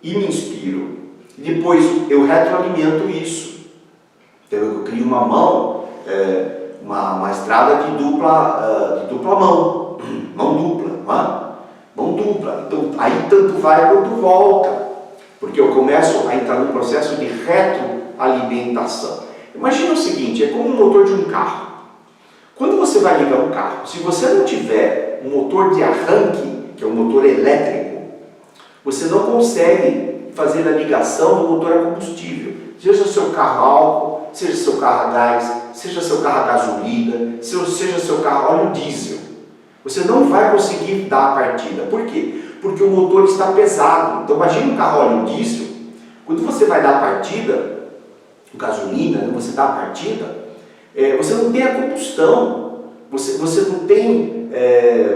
e me inspiro. Depois eu retroalimento isso. Então eu crio uma mão, uma estrada de dupla mão. Mão dupla, não é? Mão dupla. Então aí tanto vai quanto volta. Porque eu começo a entrar num processo de retroalimentação. Imagina o seguinte, é como um motor de um carro. Quando você vai ligar um carro, se você não tiver um motor de arranque, que é um motor elétrico, você não consegue fazer a ligação do motor a combustível. Seja seu carro a álcool, seja seu carro a gás, seja seu carro a gasolina, seja seu carro a óleo diesel. Você não vai conseguir dar a partida. Por quê? Porque o motor está pesado. Então imagine um carro a óleo diesel, quando você vai dar a partida, gasolina, você dá a partida, você não tem a combustão, você não tem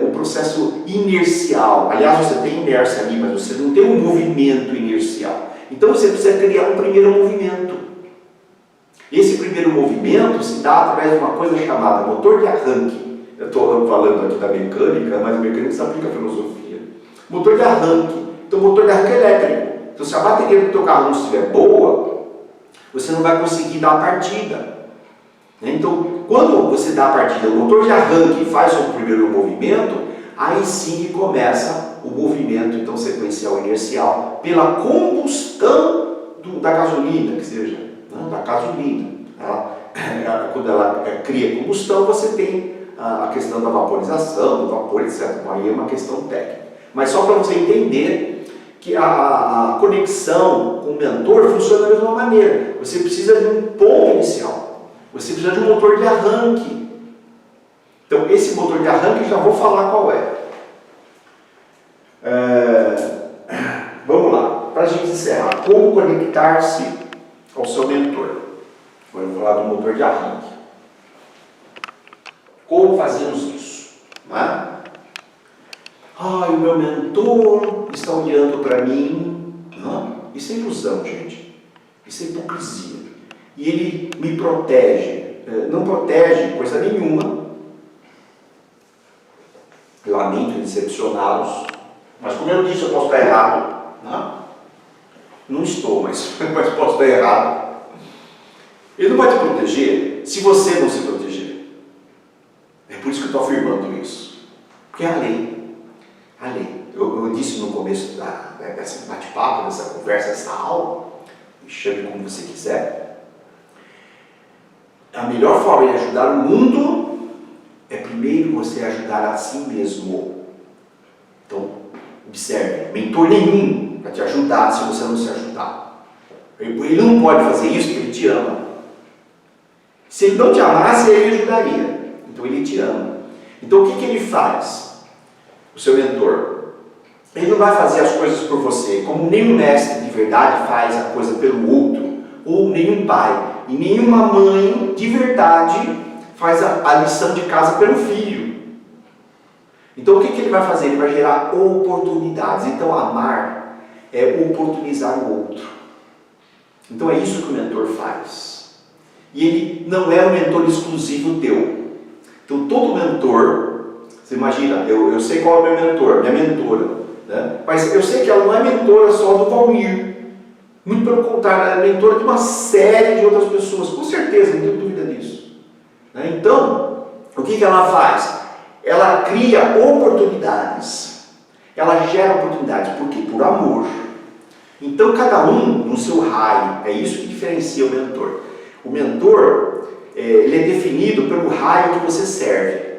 o processo inercial. Aliás, você tem inércia ali, mas você não tem um movimento inercial. Então você precisa criar um primeiro movimento. Esse primeiro movimento se dá através de uma coisa chamada motor de arranque. Eu estou falando aqui da mecânica, mas a mecânica se aplica à filosofia. Motor de arranque. Então o motor de arranque é elétrico. Então se a bateria do teu carro não estiver boa, você não vai conseguir dar a partida. Então, quando você dá a partida, o motor de arranque faz o primeiro movimento, aí sim que começa o movimento então sequencial inercial pela combustão da gasolina, que seja, né, da gasolina. Quando ela cria combustão, você tem a questão da vaporização, do vapor, etc. Aí é uma questão técnica. Mas só para você entender que a conexão com o mentor funciona da mesma maneira. Você precisa de um ponto inicial. Você precisa de um motor de arranque. Então, esse motor de arranque, já vou falar qual é. Vamos lá. Para a Como conectar-se ao seu mentor? Agora eu vou falar do motor de arranque. Como fazemos isso? Não é? O meu mentor está olhando para mim. Não, isso é ilusão, gente. Isso é hipocrisia. E ele me protege. Não protege coisa nenhuma. Lamento decepcioná-los. Mas como eu disse, eu posso estar errado. Não estou, mas posso estar errado. Ele não vai te proteger se você não se proteger. É por isso que eu estou afirmando isso. Porque é a lei. A lei. Eu disse no começo desse bate-papo, dessa conversa, dessa aula, chame como você quiser. A melhor forma de ajudar o mundo é primeiro você ajudar a si mesmo. Então, observe, mentor nenhum para te ajudar se você não se ajudar. Ele não pode fazer isso porque ele te ama. Se ele não te amasse, ele ajudaria. Então ele te ama. Então o que ele faz? O seu mentor. Ele não vai fazer as coisas por você, como nenhum mestre de verdade faz a coisa pelo outro, ou nenhum pai e nenhuma mãe de verdade faz a lição de casa pelo filho. Então o que ele vai fazer? Ele vai gerar oportunidades. Então amar é oportunizar o outro. Então é isso que o mentor faz. E ele não é um mentor exclusivo teu. Então todo mentor, você imagina, eu sei qual é o meu mentor, minha mentora, né? Mas eu sei que ela não é mentora só do Valmir. Muito pelo contrário, ela é mentora de uma série de outras pessoas, com certeza, não tenho dúvida disso. Então, o que ela faz? Ela cria oportunidades. Ela gera oportunidades. Por quê? Por amor. Então, cada um no seu raio. É isso que diferencia o mentor. O mentor, ele é definido pelo raio que você serve.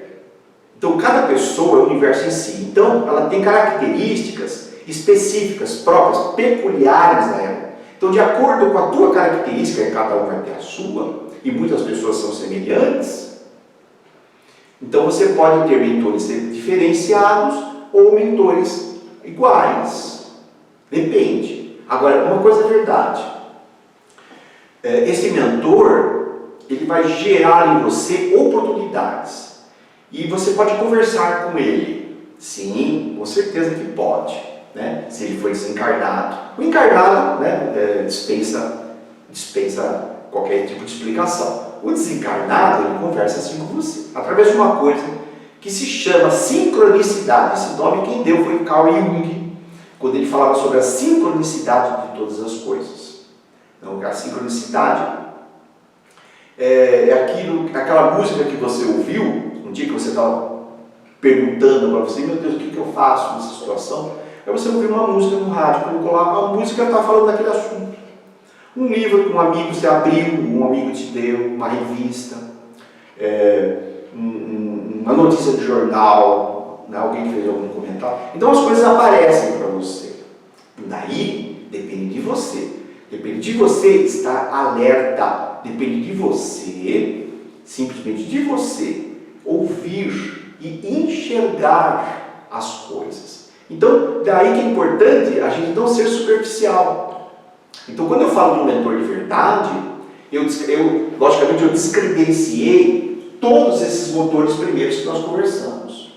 Então, cada pessoa é o universo em si. Então, ela tem características específicas, próprias, peculiares a ela. Então, de acordo com a tua característica, cada um vai ter a sua, e muitas pessoas são semelhantes. Então, você pode ter mentores diferenciados ou mentores iguais. Depende. Agora, uma coisa é verdade. Esse mentor, ele vai gerar em você oportunidades. E você pode conversar com ele. Sim, com certeza que pode. Né? Se ele foi desencarnado. O encarnado, né, dispensa qualquer tipo de explicação. O desencarnado, ele conversa assim com você, através de uma coisa que se chama sincronicidade. Esse nome quem deu foi Carl Jung, quando ele falava sobre a sincronicidade de todas as coisas. Então, a sincronicidade é aquela música que você ouviu, um dia que você estava perguntando para você, meu Deus, o que eu faço nessa situação? Aí você ouviu uma música no rádio, colocou lá, a música está falando daquele assunto. Um livro que um amigo você abriu, um amigo te deu, uma revista, uma notícia de jornal, né, alguém que fez algum comentário. Então as coisas aparecem para você. E daí depende de você. Depende de você estar alerta. Depende de você, simplesmente de você, ouvir e enxergar as coisas. Então, daí que é importante a gente não ser superficial. Então, quando eu falo de um mentor de verdade, logicamente, eu descredenciei todos esses motores primeiros que nós conversamos.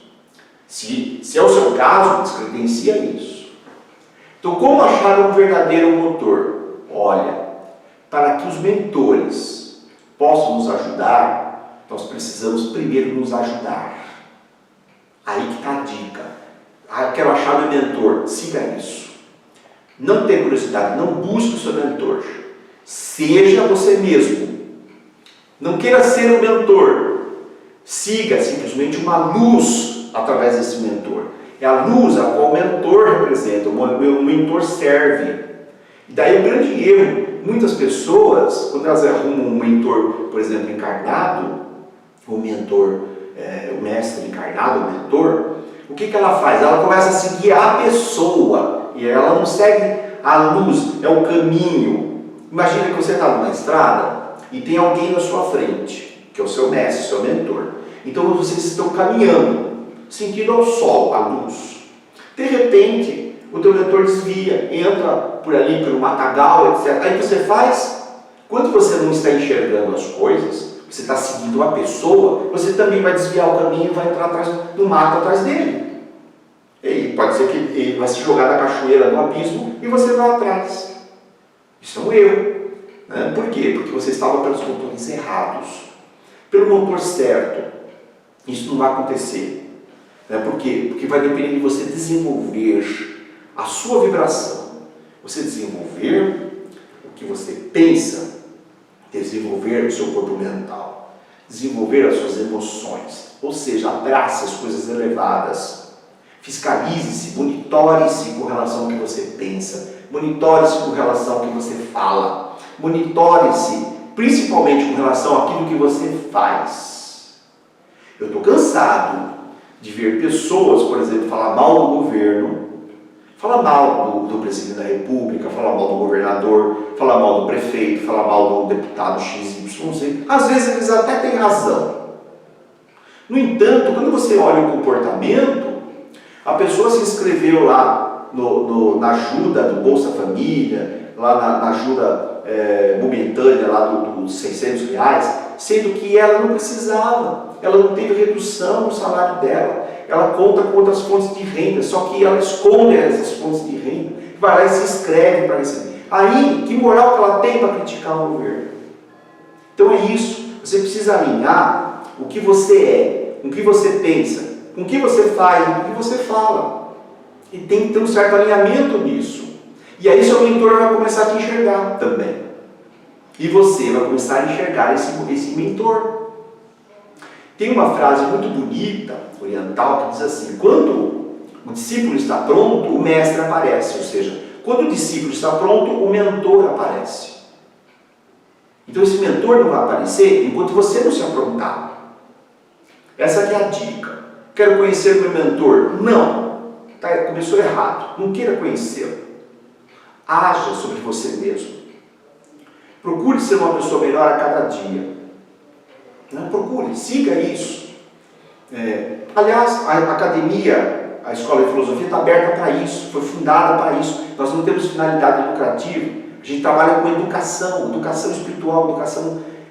Se é o seu caso, descredencia isso. Então, como achar um verdadeiro motor? Olha, para que os mentores possam nos ajudar, nós precisamos primeiro nos ajudar. Aí que está a dica. Quero achar meu mentor, siga isso. Não tenha curiosidade, não busque o seu mentor. Seja você mesmo. Não queira ser um mentor. Siga simplesmente uma luz através desse mentor. É a luz a qual o mentor representa, o mentor serve. E daí o grande erro, muitas pessoas, quando elas arrumam um mentor, por exemplo, encarnado, o mentor, o mestre encarnado, o mentor, o que ela faz? Ela começa a seguir a pessoa, e ela não segue a luz, é o caminho. Imagina que você está numa estrada e tem alguém na sua frente, que é o seu mestre, o seu mentor. Então vocês estão caminhando, sentindo ao sol, a luz. De repente, o teu mentor desvia, entra por ali, pelo matagal, etc. Aí você faz, quando você não está enxergando as coisas, você está seguindo uma pessoa, você também vai desviar o caminho e vai entrar atrás do mato atrás dele. E pode ser que ele vai se jogar na cachoeira do abismo e você vai atrás. Isso é um erro. Né? Por quê? Porque você estava pelos motores errados. Pelo motor certo, isso não vai acontecer. Né? Por quê? Porque vai depender de você desenvolver a sua vibração. Você desenvolver o que você pensa, desenvolver o seu corpo mental, desenvolver as suas emoções. Ou seja, abrace as coisas elevadas. Fiscalize-se, monitore-se com relação ao que você pensa, monitore-se com relação ao que você fala, monitore-se principalmente com relação àquilo que você faz. Eu estou cansado de ver pessoas, por exemplo, falar mal do governo, falar mal do presidente da república, falar mal do governador, falar mal do prefeito, falar mal do deputado XYZ. Às vezes eles até têm razão. No entanto, quando você olha o comportamento, a pessoa se inscreveu lá na ajuda do Bolsa Família, lá na ajuda momentânea lá dos R$600, sendo que ela não precisava, ela não teve redução no salário dela, ela conta com outras fontes de renda, só que ela esconde essas fontes de renda, vai lá e se inscreve para receber. Aí, que moral que ela tem para criticar o governo? Então é isso, você precisa alinhar o que você é, com o que você pensa, com o que você faz, com o que você fala. E tem que ter um certo alinhamento nisso. E aí seu mentor vai começar a te enxergar também. E você vai começar a enxergar esse mentor. Tem uma frase muito bonita, oriental, que diz assim: quando o discípulo está pronto, o mestre aparece. Ou seja, quando o discípulo está pronto, o mentor aparece. Então esse mentor não vai aparecer enquanto você não se aprontar. Essa aqui é a dica. Quero conhecer meu mentor? Não. Começou errado. Não queira conhecê-lo. Haja sobre você mesmo. Procure ser uma pessoa melhor a cada dia. Não, procure, siga isso. Aliás, a academia, a Escola de Filosofia está aberta para isso, foi fundada para isso. Nós não temos finalidade lucrativa. A gente trabalha com educação espiritual,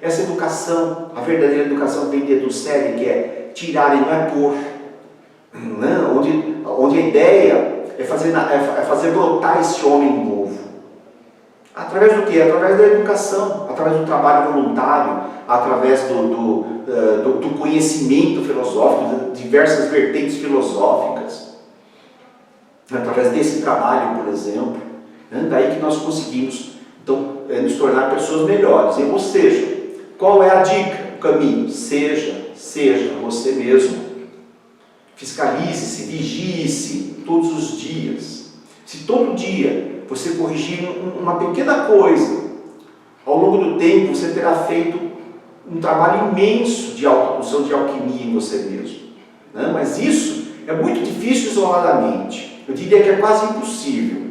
essa educação, a verdadeira educação vem do cérebro, que é tirar e não é pôr. Não, onde a ideia é fazer brotar esse homem novo. Através do quê? Através da educação, através do trabalho voluntário, através do conhecimento filosófico, de diversas vertentes filosóficas. Através desse trabalho, por exemplo, daí que nós conseguimos então, nos tornar pessoas melhores. Ou seja, qual é a dica, o caminho? Seja você mesmo. Fiscalize-se, vigie-se todos os dias. Se todo dia você corrigir uma pequena coisa, ao longo do tempo você terá feito um trabalho imenso de autoconstrução, de alquimia em você mesmo. Mas isso é muito difícil isoladamente. Eu diria que é quase impossível.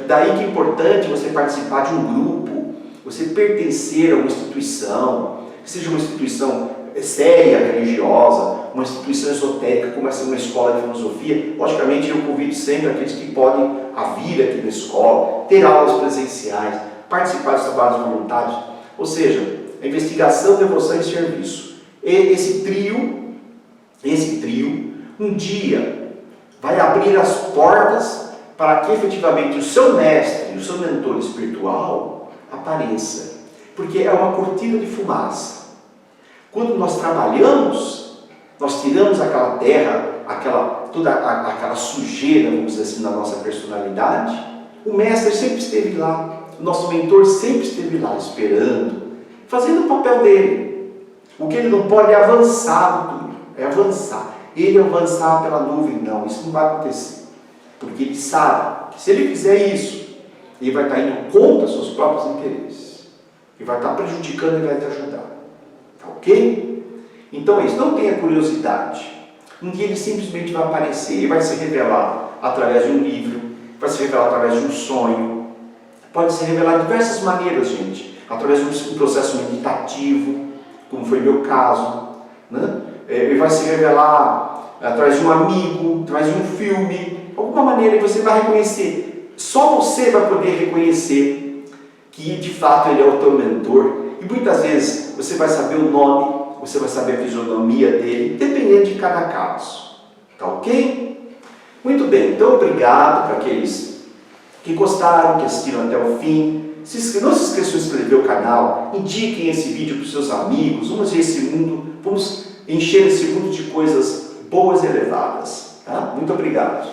Daí que é importante você participar de um grupo, você pertencer a uma instituição, que seja uma instituição séria, religiosa, uma instituição esotérica como essa, uma escola de filosofia. Logicamente eu convido sempre aqueles que podem vir aqui na escola, ter aulas presenciais, participar dos trabalhos voluntários, ou seja, a investigação, devoção e serviço. E esse trio, um dia vai abrir as portas para que efetivamente o seu mestre, o seu mentor espiritual apareça, porque é uma cortina de fumaça. Quando nós trabalhamos, nós tiramos aquela terra, toda aquela sujeira, vamos dizer assim, na nossa personalidade. O mestre sempre esteve lá, o nosso mentor sempre esteve lá, esperando, fazendo o papel dele. O que ele não pode é avançar no túnel, é avançar. Ele avançar pela nuvem, não, isso não vai acontecer. Porque ele sabe que se ele fizer isso, ele vai estar indo contra seus próprios interesses. Ele vai estar prejudicando e vai te ajudar. Tá ok? Então é isso, não tenha curiosidade. Um dia ele simplesmente vai aparecer, ele vai se revelar através de um livro, vai se revelar através de um sonho, pode se revelar de diversas maneiras, gente. Através de um processo meditativo, como foi meu caso, né? Ele vai se revelar através de um amigo, através de um filme, alguma maneira que você vai reconhecer. Só você vai poder reconhecer que de fato ele é o teu mentor, e muitas vezes você vai saber o nome, você vai saber a fisionomia dele, dependendo de cada caso. Tá ok? Muito bem, então obrigado para aqueles que gostaram, que assistiram até o fim. Não se esqueçam de inscrever o canal, indiquem esse vídeo para os seus amigos, vamos ver esse mundo, vamos encher esse mundo de coisas boas e elevadas. Tá? Muito obrigado.